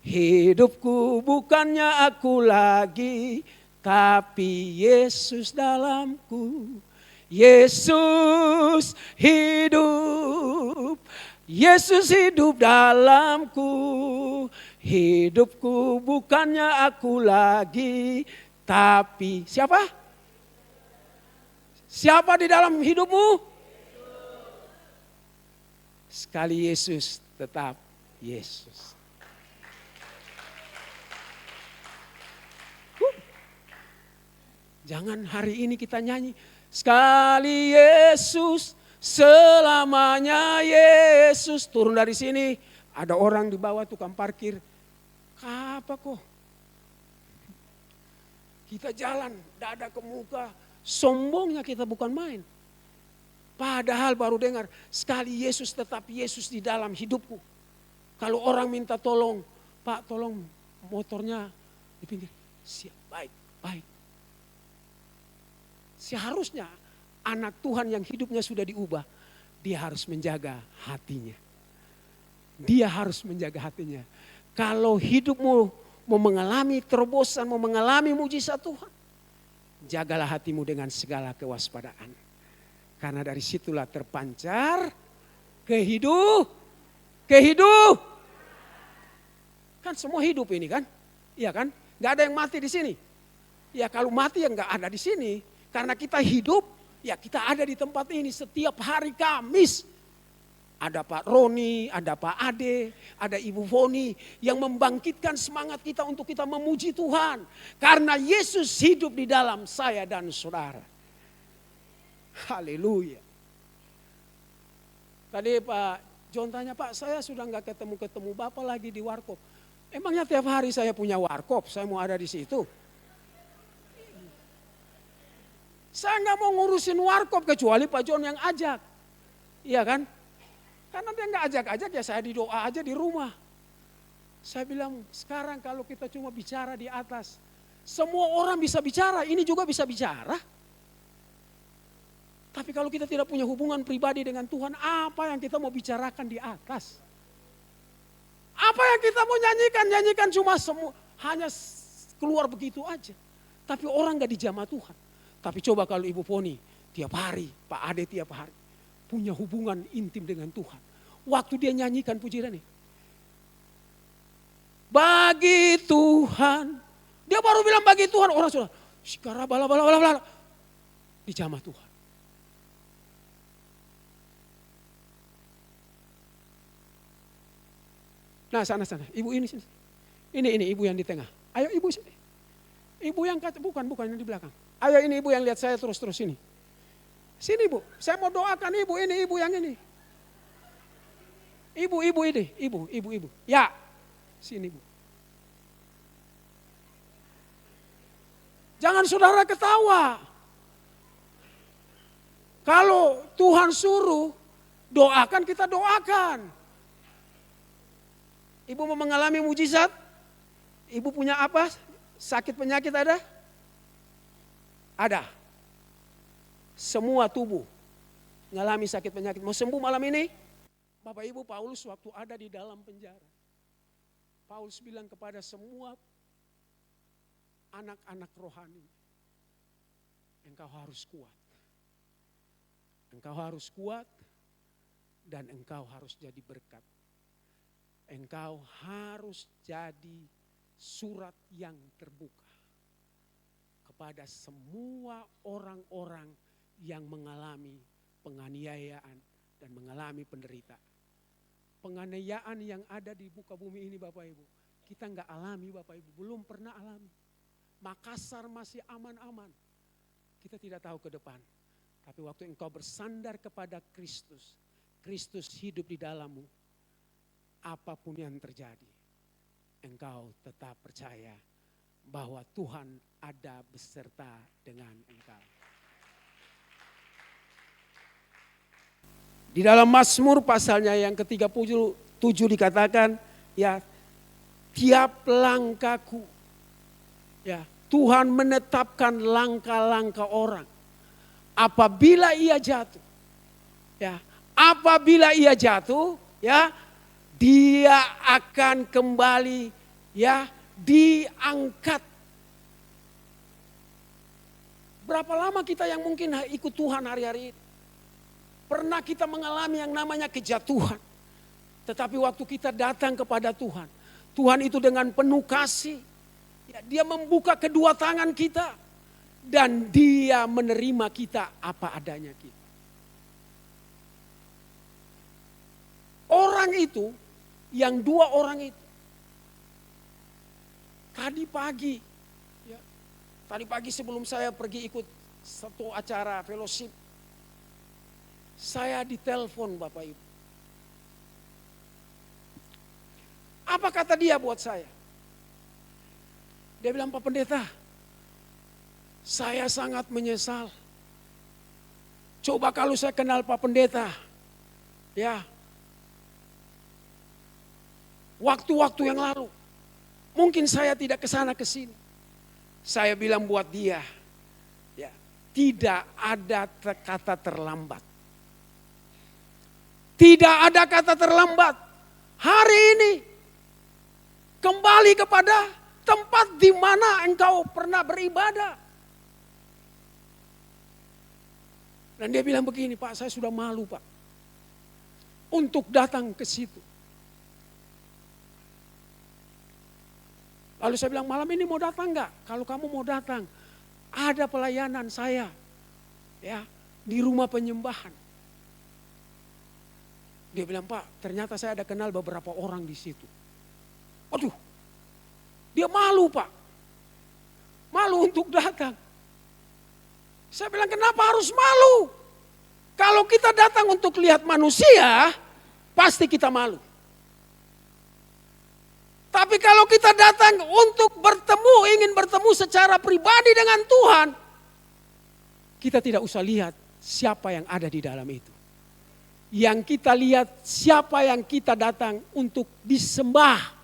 Hidupku bukannya aku lagi, tapi Yesus dalamku. Yesus hidup, Yesus hidup dalamku. Hidupku bukannya aku lagi, tapi siapa? Siapa di dalam hidupmu? Sekali Yesus, tetap Yesus. Jangan hari ini kita nyanyi, sekali Yesus, selamanya Yesus. Turun dari sini, ada orang di bawah tukang parkir. Apa kok? Kita jalan, dada ke muka, sombongnya kita bukan main. Padahal baru dengar, sekali Yesus tetap Yesus di dalam hidupku. Kalau orang minta tolong, Pak tolong motornya di pinggir. Siap, baik, baik. Seharusnya anak Tuhan yang hidupnya sudah diubah, dia harus menjaga hatinya. Dia harus menjaga hatinya. Kalau hidupmu mau mengalami terobosan, mau mengalami mujizat Tuhan, jagalah hatimu dengan segala kewaspadaan. Karena dari situlah terpancar kehidup. Kan semua hidup ini kan? Iya kan? Gak ada yang mati di sini. Ya kalau mati ya gak ada di sini. Karena kita hidup, ya kita ada di tempat ini setiap hari Kamis. Ada Pak Roni, ada Pak Ade, ada Ibu Foni yang membangkitkan semangat kita untuk kita memuji Tuhan. Karena Yesus hidup di dalam saya dan saudara. Haleluya. Tadi Pak John tanya, Pak saya sudah gak ketemu Bapak lagi di warkop. Emangnya tiap hari saya punya warkop, saya mau ada di situ? Saya gak mau ngurusin warkop kecuali Pak John yang ajak. Iya kan? Karena dia gak ajak-ajak ya saya di doa aja di rumah. Saya bilang sekarang kalau kita cuma bicara di atas. Semua orang bisa bicara, ini juga bisa bicara. Tapi kalau kita tidak punya hubungan pribadi dengan Tuhan, apa yang kita mau bicarakan di atas? Apa yang kita mau nyanyikan cuma hanya keluar begitu aja. Tapi orang gak dijamah Tuhan. Tapi coba kalau Ibu Poni tiap hari, Pak Ade tiap hari punya hubungan intim dengan Tuhan. Waktu dia nyanyikan pujian ini. Bagi Tuhan. Dia baru bilang bagi Tuhan. Orang sudah. Sekarang bala. Dijamah Tuhan. Nah sana. Ibu ini sini. Ini ibu yang di tengah. Ayo ibu sini. Ibu yang bukan yang di belakang. Ayo ini ibu yang lihat saya terus ini. Sini bu, saya mau doakan ibu ini, ibu yang ini. Ibu ini, ibu. Ya, sini bu. Jangan saudara ketawa. Kalau Tuhan suruh doakan, kita doakan. Ibu mau mengalami mujizat? Ibu punya apa? Sakit penyakit ada? Ada. semua tubuh mengalami sakit penyakit. Mau sembuh malam ini? Bapak Ibu, Paulus waktu ada di dalam penjara, Paulus bilang kepada semua anak-anak rohani, engkau harus kuat. Engkau harus kuat dan engkau harus jadi berkat. Engkau harus jadi surat yang terbuka kepada semua orang-orang yang mengalami penganiayaan dan mengalami penderitaan. Penganiayaan yang ada di muka bumi ini Bapak Ibu, kita enggak alami Bapak Ibu, belum pernah alami. Makassar masih aman-aman. Kita tidak tahu ke depan. Tapi waktu engkau bersandar kepada Kristus, Kristus hidup di dalammu, apapun yang terjadi, engkau tetap percaya bahwa Tuhan ada beserta dengan engkau. Di dalam Mazmur pasalnya yang ke-37 dikatakan, ya, tiap langkahku, ya, Tuhan menetapkan langkah-langkah orang. Apabila ia jatuh, ya, apabila ia jatuh, ya, dia akan kembali, ya, diangkat. Berapa lama kita yang mungkin ikut Tuhan hari-hari ini? Pernah kita mengalami yang namanya kejatuhan. Tetapi waktu kita datang kepada Tuhan, Tuhan itu dengan penuh kasih, ya, dia membuka kedua tangan kita. Dan dia menerima kita apa adanya kita. Orang itu, yang dua orang itu, tadi pagi sebelum saya pergi ikut satu acara fellowship, saya ditelepon Bapak Ibu. Apa kata dia buat saya? Dia bilang, Pak Pendeta, saya sangat menyesal. Coba kalau saya kenal Pak Pendeta, ya, waktu-waktu yang lalu, mungkin saya tidak kesana kesini. Saya bilang buat dia, ya, tidak ada kata terlambat. Tidak ada kata terlambat. Hari ini kembali kepada tempat di mana engkau pernah beribadah. Dan dia bilang begini, Pak, saya sudah malu Pak untuk datang ke situ. Lalu saya bilang, malam ini mau datang enggak? Kalau kamu mau datang, ada pelayanan saya, ya, di rumah penyembahan. Dia bilang, Pak, ternyata saya ada kenal beberapa orang di situ. Waduh, dia malu Pak, malu untuk datang. Saya bilang, kenapa harus malu? Kalau kita datang untuk lihat manusia, pasti kita malu. Tapi kalau kita datang untuk bertemu, ingin bertemu secara pribadi dengan Tuhan, kita tidak usah lihat siapa yang ada di dalam itu. Yang kita lihat siapa yang kita datang untuk disembah.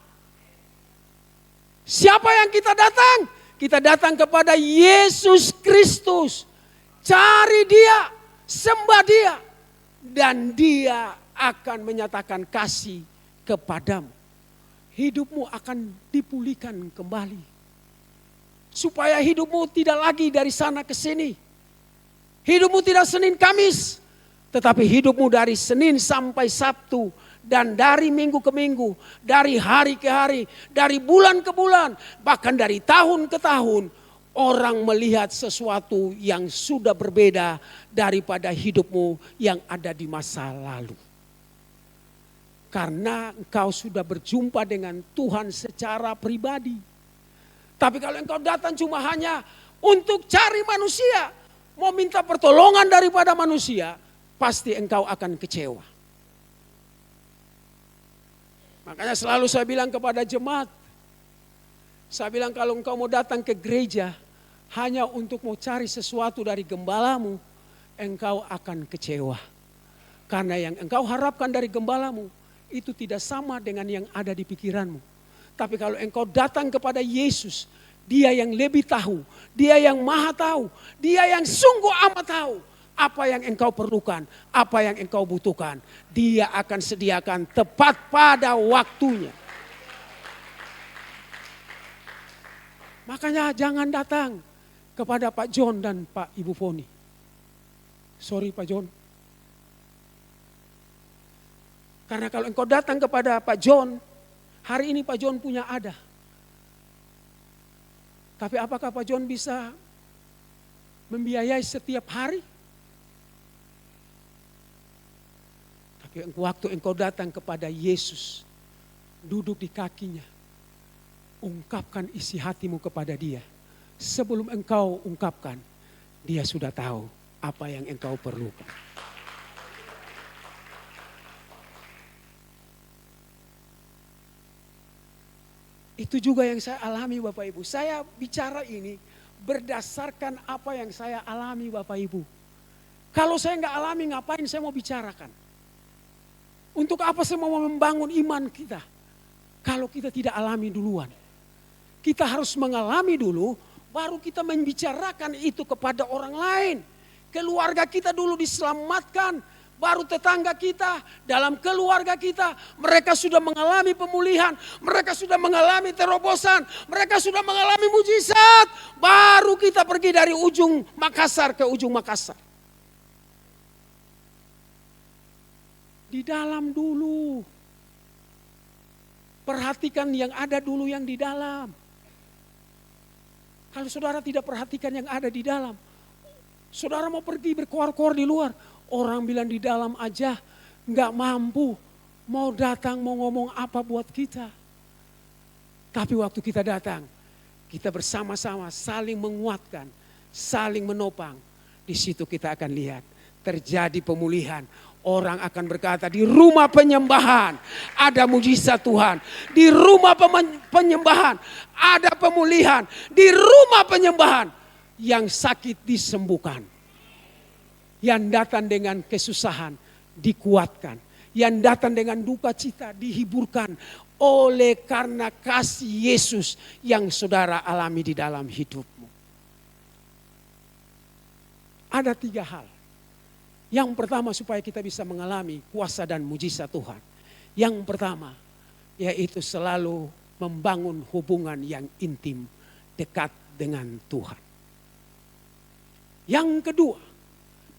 Siapa yang kita datang? Kita datang kepada Yesus Kristus. Cari dia, sembah dia, dan dia akan menyatakan kasih kepadamu. Hidupmu akan dipulihkan kembali. Supaya hidupmu tidak lagi dari sana ke sini. Hidupmu tidak Senin Kamis, tetapi hidupmu dari Senin sampai Sabtu. Dan dari minggu ke minggu, dari hari ke hari, dari bulan ke bulan, bahkan dari tahun ke tahun. Orang melihat sesuatu yang sudah berbeda daripada hidupmu yang ada di masa lalu. Karena engkau sudah berjumpa dengan Tuhan secara pribadi. Tapi kalau engkau datang cuma hanya untuk cari manusia, mau minta pertolongan daripada manusia, pasti engkau akan kecewa. Makanya selalu saya bilang kepada jemaat, saya bilang kalau engkau mau datang ke gereja hanya untuk mau cari sesuatu dari gembalamu, engkau akan kecewa. Karena yang engkau harapkan dari gembalamu itu tidak sama dengan yang ada di pikiranmu. Tapi kalau engkau datang kepada Yesus, Dia yang lebih tahu, Dia yang maha tahu, Dia yang sungguh amat tahu apa yang engkau perlukan, apa yang engkau butuhkan. Dia akan sediakan tepat pada waktunya. Makanya jangan datang kepada Pak John dan Pak Ibu Foni. Sorry Pak John. Karena kalau engkau datang kepada Pak John, hari ini Pak John punya ada. Tapi apakah Pak John bisa membiayai setiap hari? Tapi waktu engkau datang kepada Yesus, duduk di kakinya, ungkapkan isi hatimu kepada dia. Sebelum engkau ungkapkan, dia sudah tahu apa yang engkau perlukan. Itu juga yang saya alami Bapak Ibu. Saya bicara ini berdasarkan apa yang saya alami Bapak Ibu. Kalau saya nggak alami, ngapain saya mau bicarakan? Untuk apa saya mau membangun iman kita? Kalau kita tidak alami duluan. Kita harus mengalami dulu, baru kita membicarakan itu kepada orang lain. Keluarga kita dulu diselamatkan, baru tetangga kita, dalam keluarga kita. Mereka sudah mengalami pemulihan, mereka sudah mengalami terobosan, mereka sudah mengalami mujizat. Baru kita pergi dari ujung Makassar ke ujung Makassar. Di dalam dulu. Perhatikan yang ada dulu yang di dalam. Kalau saudara tidak perhatikan yang ada di dalam, saudara mau pergi berkoar-koar di luar, orang bilang di dalam aja nggak mampu, mau datang mau ngomong apa buat kita. Tapi waktu kita datang, kita bersama-sama saling menguatkan, saling menopang. Di situ kita akan lihat terjadi pemulihan. Orang akan berkata, di rumah penyembahan ada mujizat Tuhan. Di rumah penyembahan ada pemulihan. Di rumah penyembahan yang sakit disembuhkan. Yang datang dengan kesusahan dikuatkan. Yang datang dengan duka cita dihiburkan. Oleh karena kasih Yesus yang saudara alami di dalam hidupmu. Ada 3 hal. Yang pertama supaya kita bisa mengalami kuasa dan mujizat Tuhan. Yang pertama yaitu selalu membangun hubungan yang intim dekat dengan Tuhan. Yang kedua,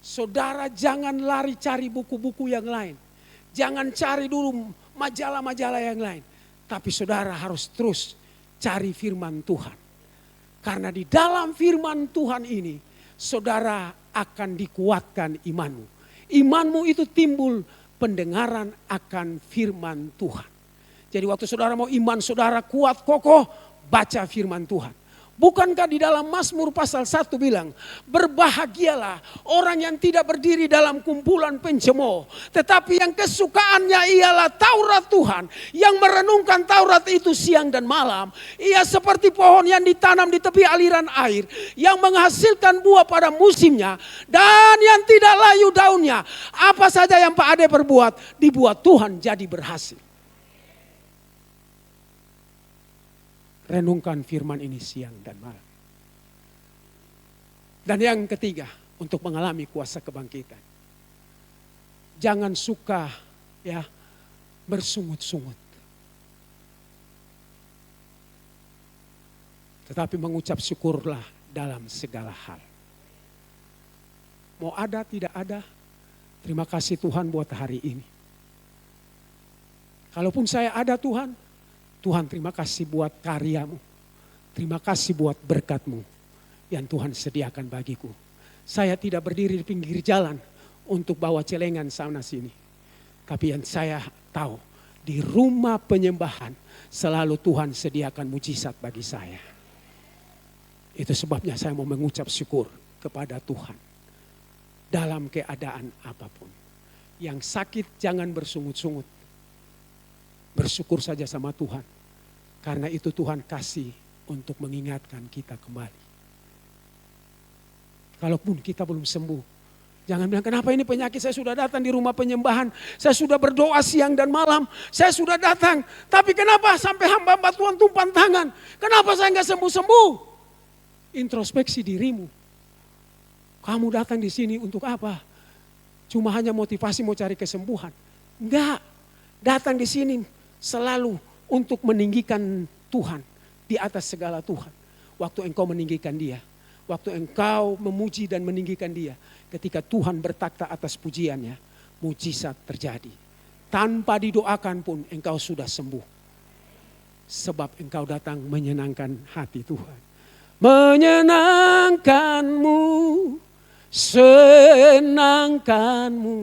saudara jangan lari cari buku-buku yang lain. Jangan cari dulu majalah-majalah yang lain. Tapi saudara harus terus cari firman Tuhan. Karena di dalam firman Tuhan ini saudara akan dikuatkan imanmu. Imanmu itu timbul pendengaran akan firman Tuhan. Jadi waktu saudara mau iman saudara kuat kokoh, baca firman Tuhan. Bukankah di dalam Mazmur pasal 1 bilang, berbahagialah orang yang tidak berdiri dalam kumpulan pencemooh, tetapi yang kesukaannya ialah Taurat Tuhan, yang merenungkan Taurat itu siang dan malam. Ia seperti pohon yang ditanam di tepi aliran air, yang menghasilkan buah pada musimnya, dan yang tidak layu daunnya. Apa saja yang Pak Ade perbuat, dibuat Tuhan jadi berhasil. Renungkan firman ini siang dan malam. Dan yang ketiga, untuk mengalami kuasa kebangkitan. Jangan suka bersungut-sungut. Tetapi mengucap syukurlah dalam segala hal. Mau ada tidak ada, terima kasih Tuhan buat hari ini. Kalaupun saya ada Tuhan, Tuhan terima kasih buat karyamu. Terima kasih buat berkatmu yang Tuhan sediakan bagiku. Saya tidak berdiri di pinggir jalan untuk bawa celengan sana sini. Tapi yang saya tahu, di rumah penyembahan selalu Tuhan sediakan mujizat bagi saya. Itu sebabnya saya mau mengucap syukur kepada Tuhan. Dalam keadaan apapun. Yang sakit jangan bersungut-sungut. Bersyukur saja sama Tuhan. Karena itu Tuhan kasih untuk mengingatkan kita kembali. Kalaupun kita belum sembuh. Jangan bilang kenapa ini penyakit, saya sudah datang di rumah penyembahan. Saya sudah berdoa siang dan malam. Saya sudah datang. Tapi kenapa sampai hamba-hamba Tuhan tumpang tangan. Kenapa saya nggak sembuh-sembuh? Introspeksi dirimu. Kamu datang di sini untuk apa? Cuma hanya motivasi mau cari kesembuhan. Enggak, datang di sini selalu untuk meninggikan Tuhan di atas segala Tuhan. Waktu engkau meninggikan Dia, waktu engkau memuji dan meninggikan Dia, ketika Tuhan bertakhta atas pujiannya, mujizat terjadi. Tanpa didoakan pun engkau sudah sembuh. Sebab engkau datang menyenangkan hati Tuhan. Menyenangkanmu, senangkanmu.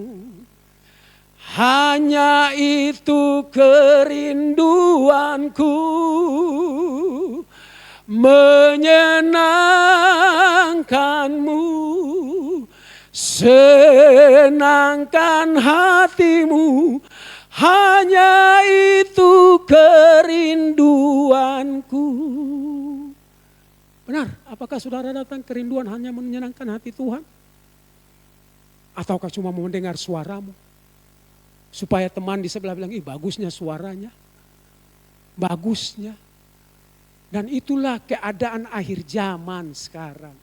Hanya itu kerinduanku. Menyenangkanmu, senangkan hatimu. Hanya itu kerinduanku. Benar, apakah saudara datang kerinduan hanya menyenangkan hati Tuhan? Ataukah cuma mau mendengar suaramu? Supaya teman di sebelah bilang, ih bagusnya suaranya. Bagusnya. Dan itulah keadaan akhir zaman sekarang.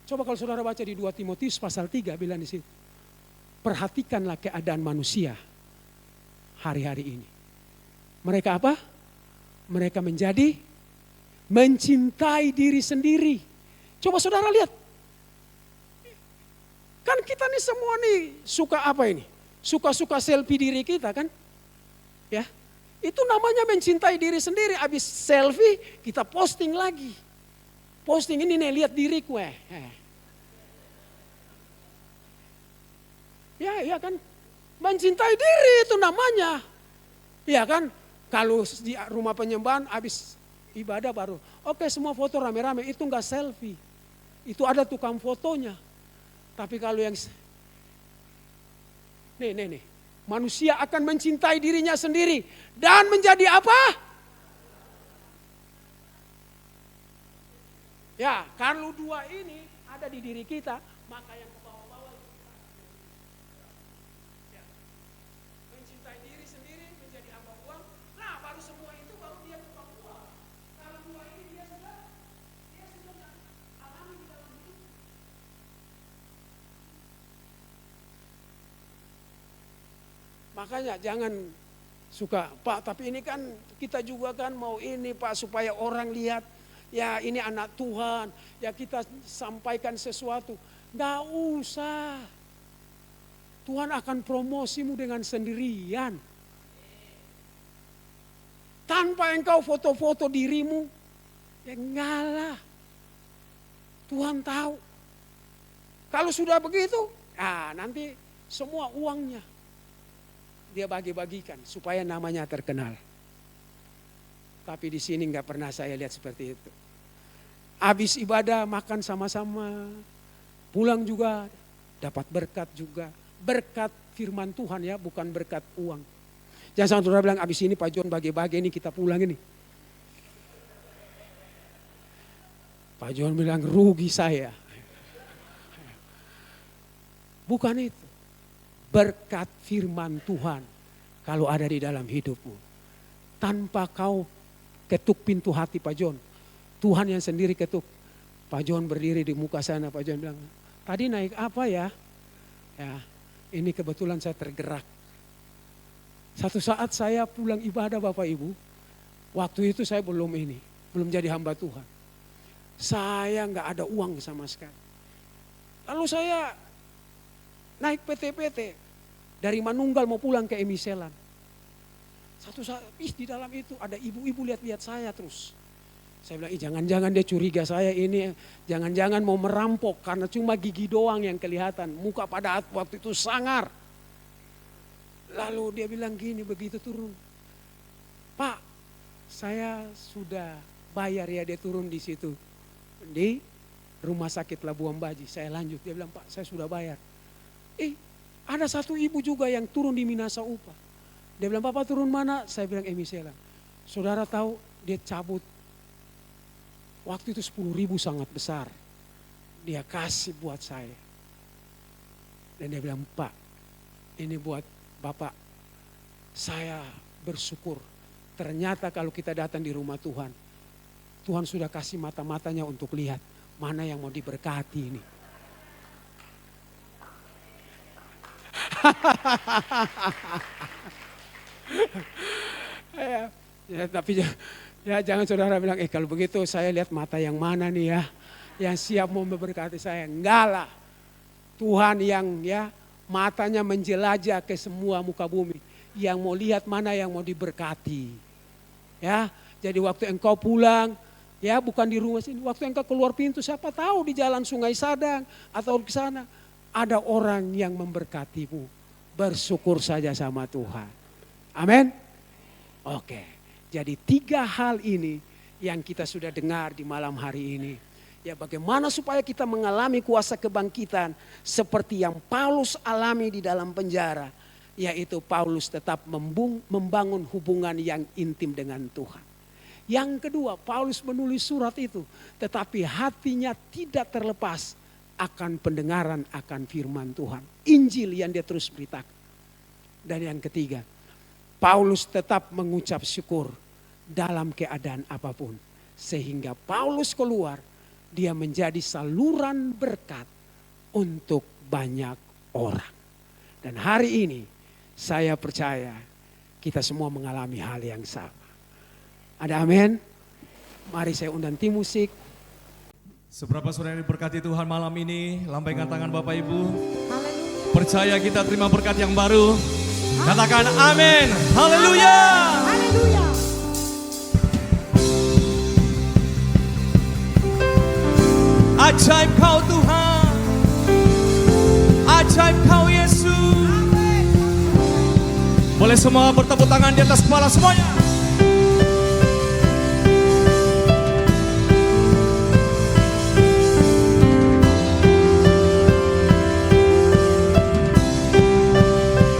Coba kalau saudara baca di 2 Timotius pasal 3 bilang di situ. Perhatikanlah keadaan manusia hari-hari ini. Mereka apa? Mereka mencintai diri sendiri. Coba saudara lihat. Kan kita nih semua nih suka apa ini? Suka-suka selfie diri kita kan? Ya. Itu namanya mencintai diri sendiri. Habis selfie kita posting lagi. Posting ini nih lihat diriku Ya kan, mencintai diri itu namanya. Ya kan, kalau di rumah penyembahan habis ibadah baru, oke semua foto rame-rame, itu enggak selfie. Itu ada tukang fotonya. Tapi kalau yang, nih, manusia akan mencintai dirinya sendiri. Dan menjadi apa? Ya, kalau dua ini ada di diri kita, maka yang makanya jangan suka, Pak tapi ini kan kita juga kan mau ini Pak supaya orang lihat ya ini anak Tuhan, ya kita sampaikan sesuatu. Nggak usah. Tuhan akan promosimu dengan sendirian. Tanpa engkau foto-foto dirimu, ya enggak lah. Tuhan tahu. Kalau sudah begitu, nanti semua uangnya dia bagi-bagikan supaya namanya terkenal. Tapi di sini nggak pernah saya lihat seperti itu. Habis ibadah makan sama-sama, pulang juga dapat berkat juga. Berkat firman Tuhan ya, bukan berkat uang. Jangan sampai saudara bilang habis ini Pak John bagi-bagi ini kita pulang ini. Pak John bilang rugi saya. Bukan itu. Berkat firman Tuhan kalau ada di dalam hidupmu. Tanpa kau ketuk pintu hati Pak John. Tuhan yang sendiri ketuk. Pak John berdiri di muka sana. Pak John bilang, tadi naik apa ya? Ya, ini kebetulan saya tergerak. Satu saat saya pulang ibadah Bapak Ibu. Waktu itu saya belum jadi hamba Tuhan. Saya nggak ada uang sama sekali. Lalu saya naik PT. Dari Manunggal mau pulang ke Emiselan. Satu saat, di dalam itu ada ibu-ibu lihat-lihat saya terus. Saya bilang, jangan-jangan dia curiga saya ini. Jangan-jangan mau merampok karena cuma gigi doang yang kelihatan. Muka pada waktu itu sangar. Lalu dia bilang gini, begitu turun. Pak, saya sudah bayar ya, dia turun di situ. Di rumah sakit Labuan Baji. Saya lanjut, dia bilang, Pak saya sudah bayar. Ada satu ibu juga yang turun di Minasa Upah. Dia bilang, Bapak turun mana? Saya bilang Emiselan. Saudara tahu dia cabut. Waktu itu 10.000 sangat besar. Dia kasih buat saya. Dan dia bilang, Pak ini buat Bapak. Saya bersyukur. Ternyata kalau kita datang di rumah Tuhan. Tuhan sudah kasih mata-matanya untuk lihat mana yang mau diberkati ini. Ya, tapi ya jangan saudara bilang, kalau begitu saya lihat mata yang mana nih ya, yang siap mau memberkati saya. Enggak lah. Tuhan yang ya matanya menjelajah ke semua muka bumi, yang mau lihat mana yang mau diberkati. Ya, jadi waktu engkau pulang, ya bukan di rumah sini, waktu engkau keluar pintu, siapa tahu di jalan Sungai Sadang atau ke sana ada orang yang memberkatimu. Bersyukur saja sama Tuhan. Amin. Oke, jadi 3 hal ini yang kita sudah dengar di malam hari ini. Ya, bagaimana supaya kita mengalami kuasa kebangkitan seperti yang Paulus alami di dalam penjara. Yaitu Paulus tetap membangun hubungan yang intim dengan Tuhan. Yang kedua, Paulus menulis surat itu, tetapi hatinya tidak terlepas akan pendengaran akan firman Tuhan. Injil yang dia terus beritakan. Dan yang ketiga, Paulus tetap mengucap syukur dalam keadaan apapun. Sehingga Paulus keluar, dia menjadi saluran berkat untuk banyak orang. Dan hari ini saya percaya kita semua mengalami hal yang sama. Ada amin? Mari saya undang tim musik. Seberapa saudara yang diberkati Tuhan malam ini, lambaikan tangan Bapak Ibu. Haleluya. Percaya kita terima berkat yang baru. Katakan amin. Haleluya. Haleluya. Ajaib kau Tuhan. Ajaib kau Yesus. Boleh semua bertepuk tangan di atas kepala semuanya.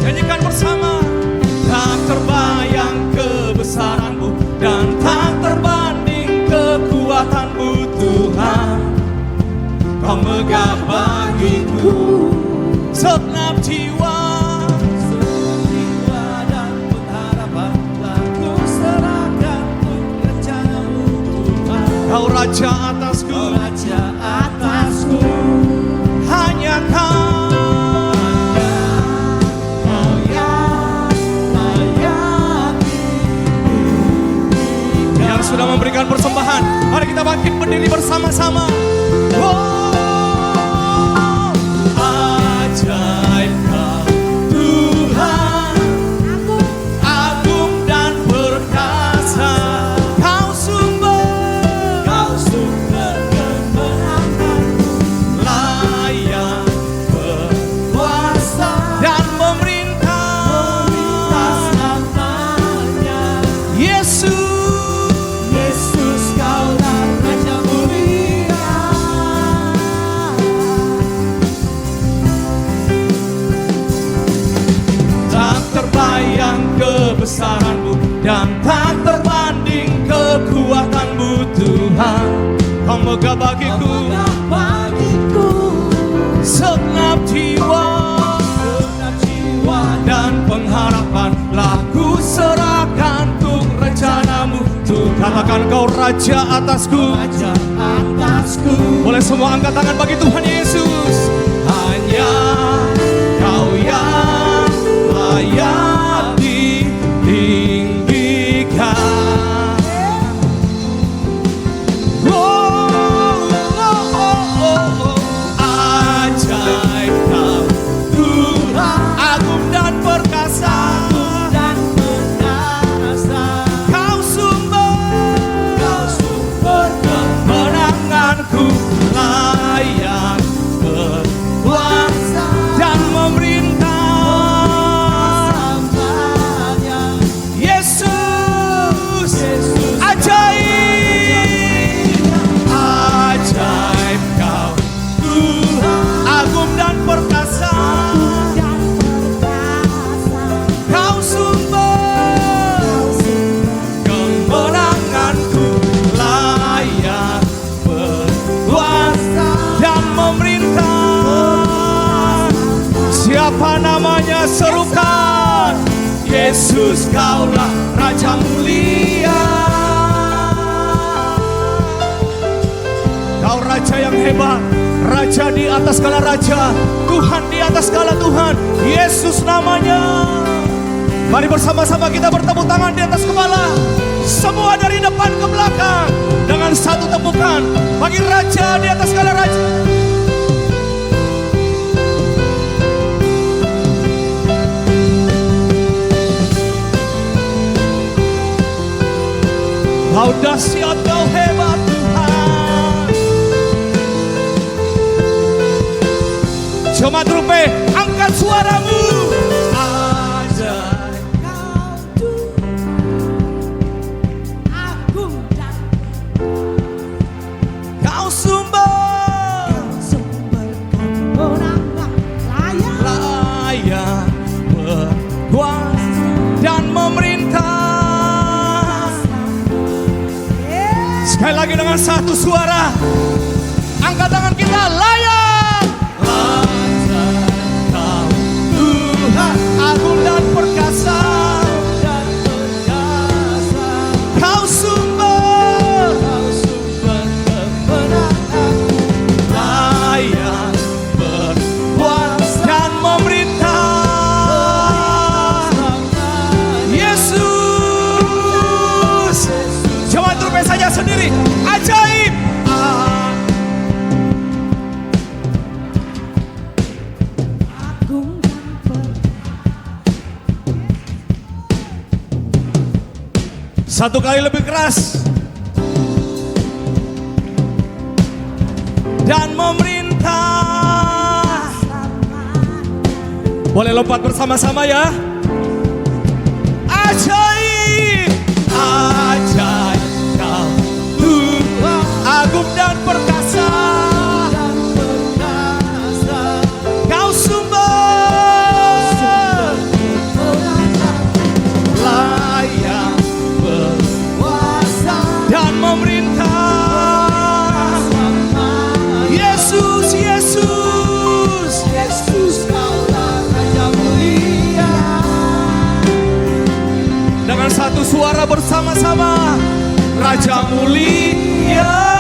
Nyanyikan bersama. Tak terbayang kebesaran-Mu dan tak terbanding kekuatan-Mu Tuhan. Kau megah bagiku segenap jiwa. Dan pengharapan laku serahkan untuk rencana-Mu Tuhan. Kau Raja atasku, Kau Raja atasku. hanya Kau. Yang sudah memberikan persembahan, mari kita bangkit berdiri bersama-sama. Oh, ajaib Kau Tuhan, agung dan perkasa. Kau sumber kemenangan, layak berkuasa dan memerintah selamanya. Yesus, Kaulah Raja mulia. Tak terbayang kebesaran-Mu dan tak terbanding kekuatan-Mu Tuhan. Kau megah bagiku segenap jiwa dan pengharapan laku serahkan untuk rencana-Mu Tuhan. Katakan Kau Raja atasku. Boleh semua angkat tangan bagi Tuhan Yesus. Hanya Kau yang layak ditinggikan. Ajaib Kau Tuhan, agung dan perkasa. Kau sumber kemenanganku, layak berkuasa dan memerintah. Yesus, ajaib, ajaib Kau Tuhan, agung dan perkasa. Kau sumber kemenanganku, layak berkuasa dan memerintah. Siapa namanya serukan, Yesus Kaulah Raja mulia. Kau Raja yang hebat, Raja di atas segala raja, Tuhan di atas segala Tuhan, Yesus namanya. Mari bersama-sama kita bertepuk tangan di atas kepala, semua dari depan ke belakang, dengan satu tepukan bagi Raja di atas segala raja. Kau dahsyat, kau hebat Tuhan. Jemaat Rupe, angkat suaramu. Ajaib Kau Tuhan, agung dan kau sumber sumber kemenangan, layak berkuasa dan memerintah. Sekali lagi dengan satu suara, angkat tangan kita, layak. Layak kau Tuhan, agung dan perkasa. Kau sumber kemenangan, layak berkuasa dan memerintah. Yesus, jemaat Rupe saja sendiri, ajaib. agung dan Satu kali lebih keras. Dan memerintah. Boleh lompat bersama-sama ya. Ajaib, ajaib kau Tuhan, agung dan perkasa. Kau sumber layak berkuasa dan memerintah. Yesus, Yesus, Yesus, Kaulah Raja mulia. Dengan satu suara bersama-sama, Raja mulia.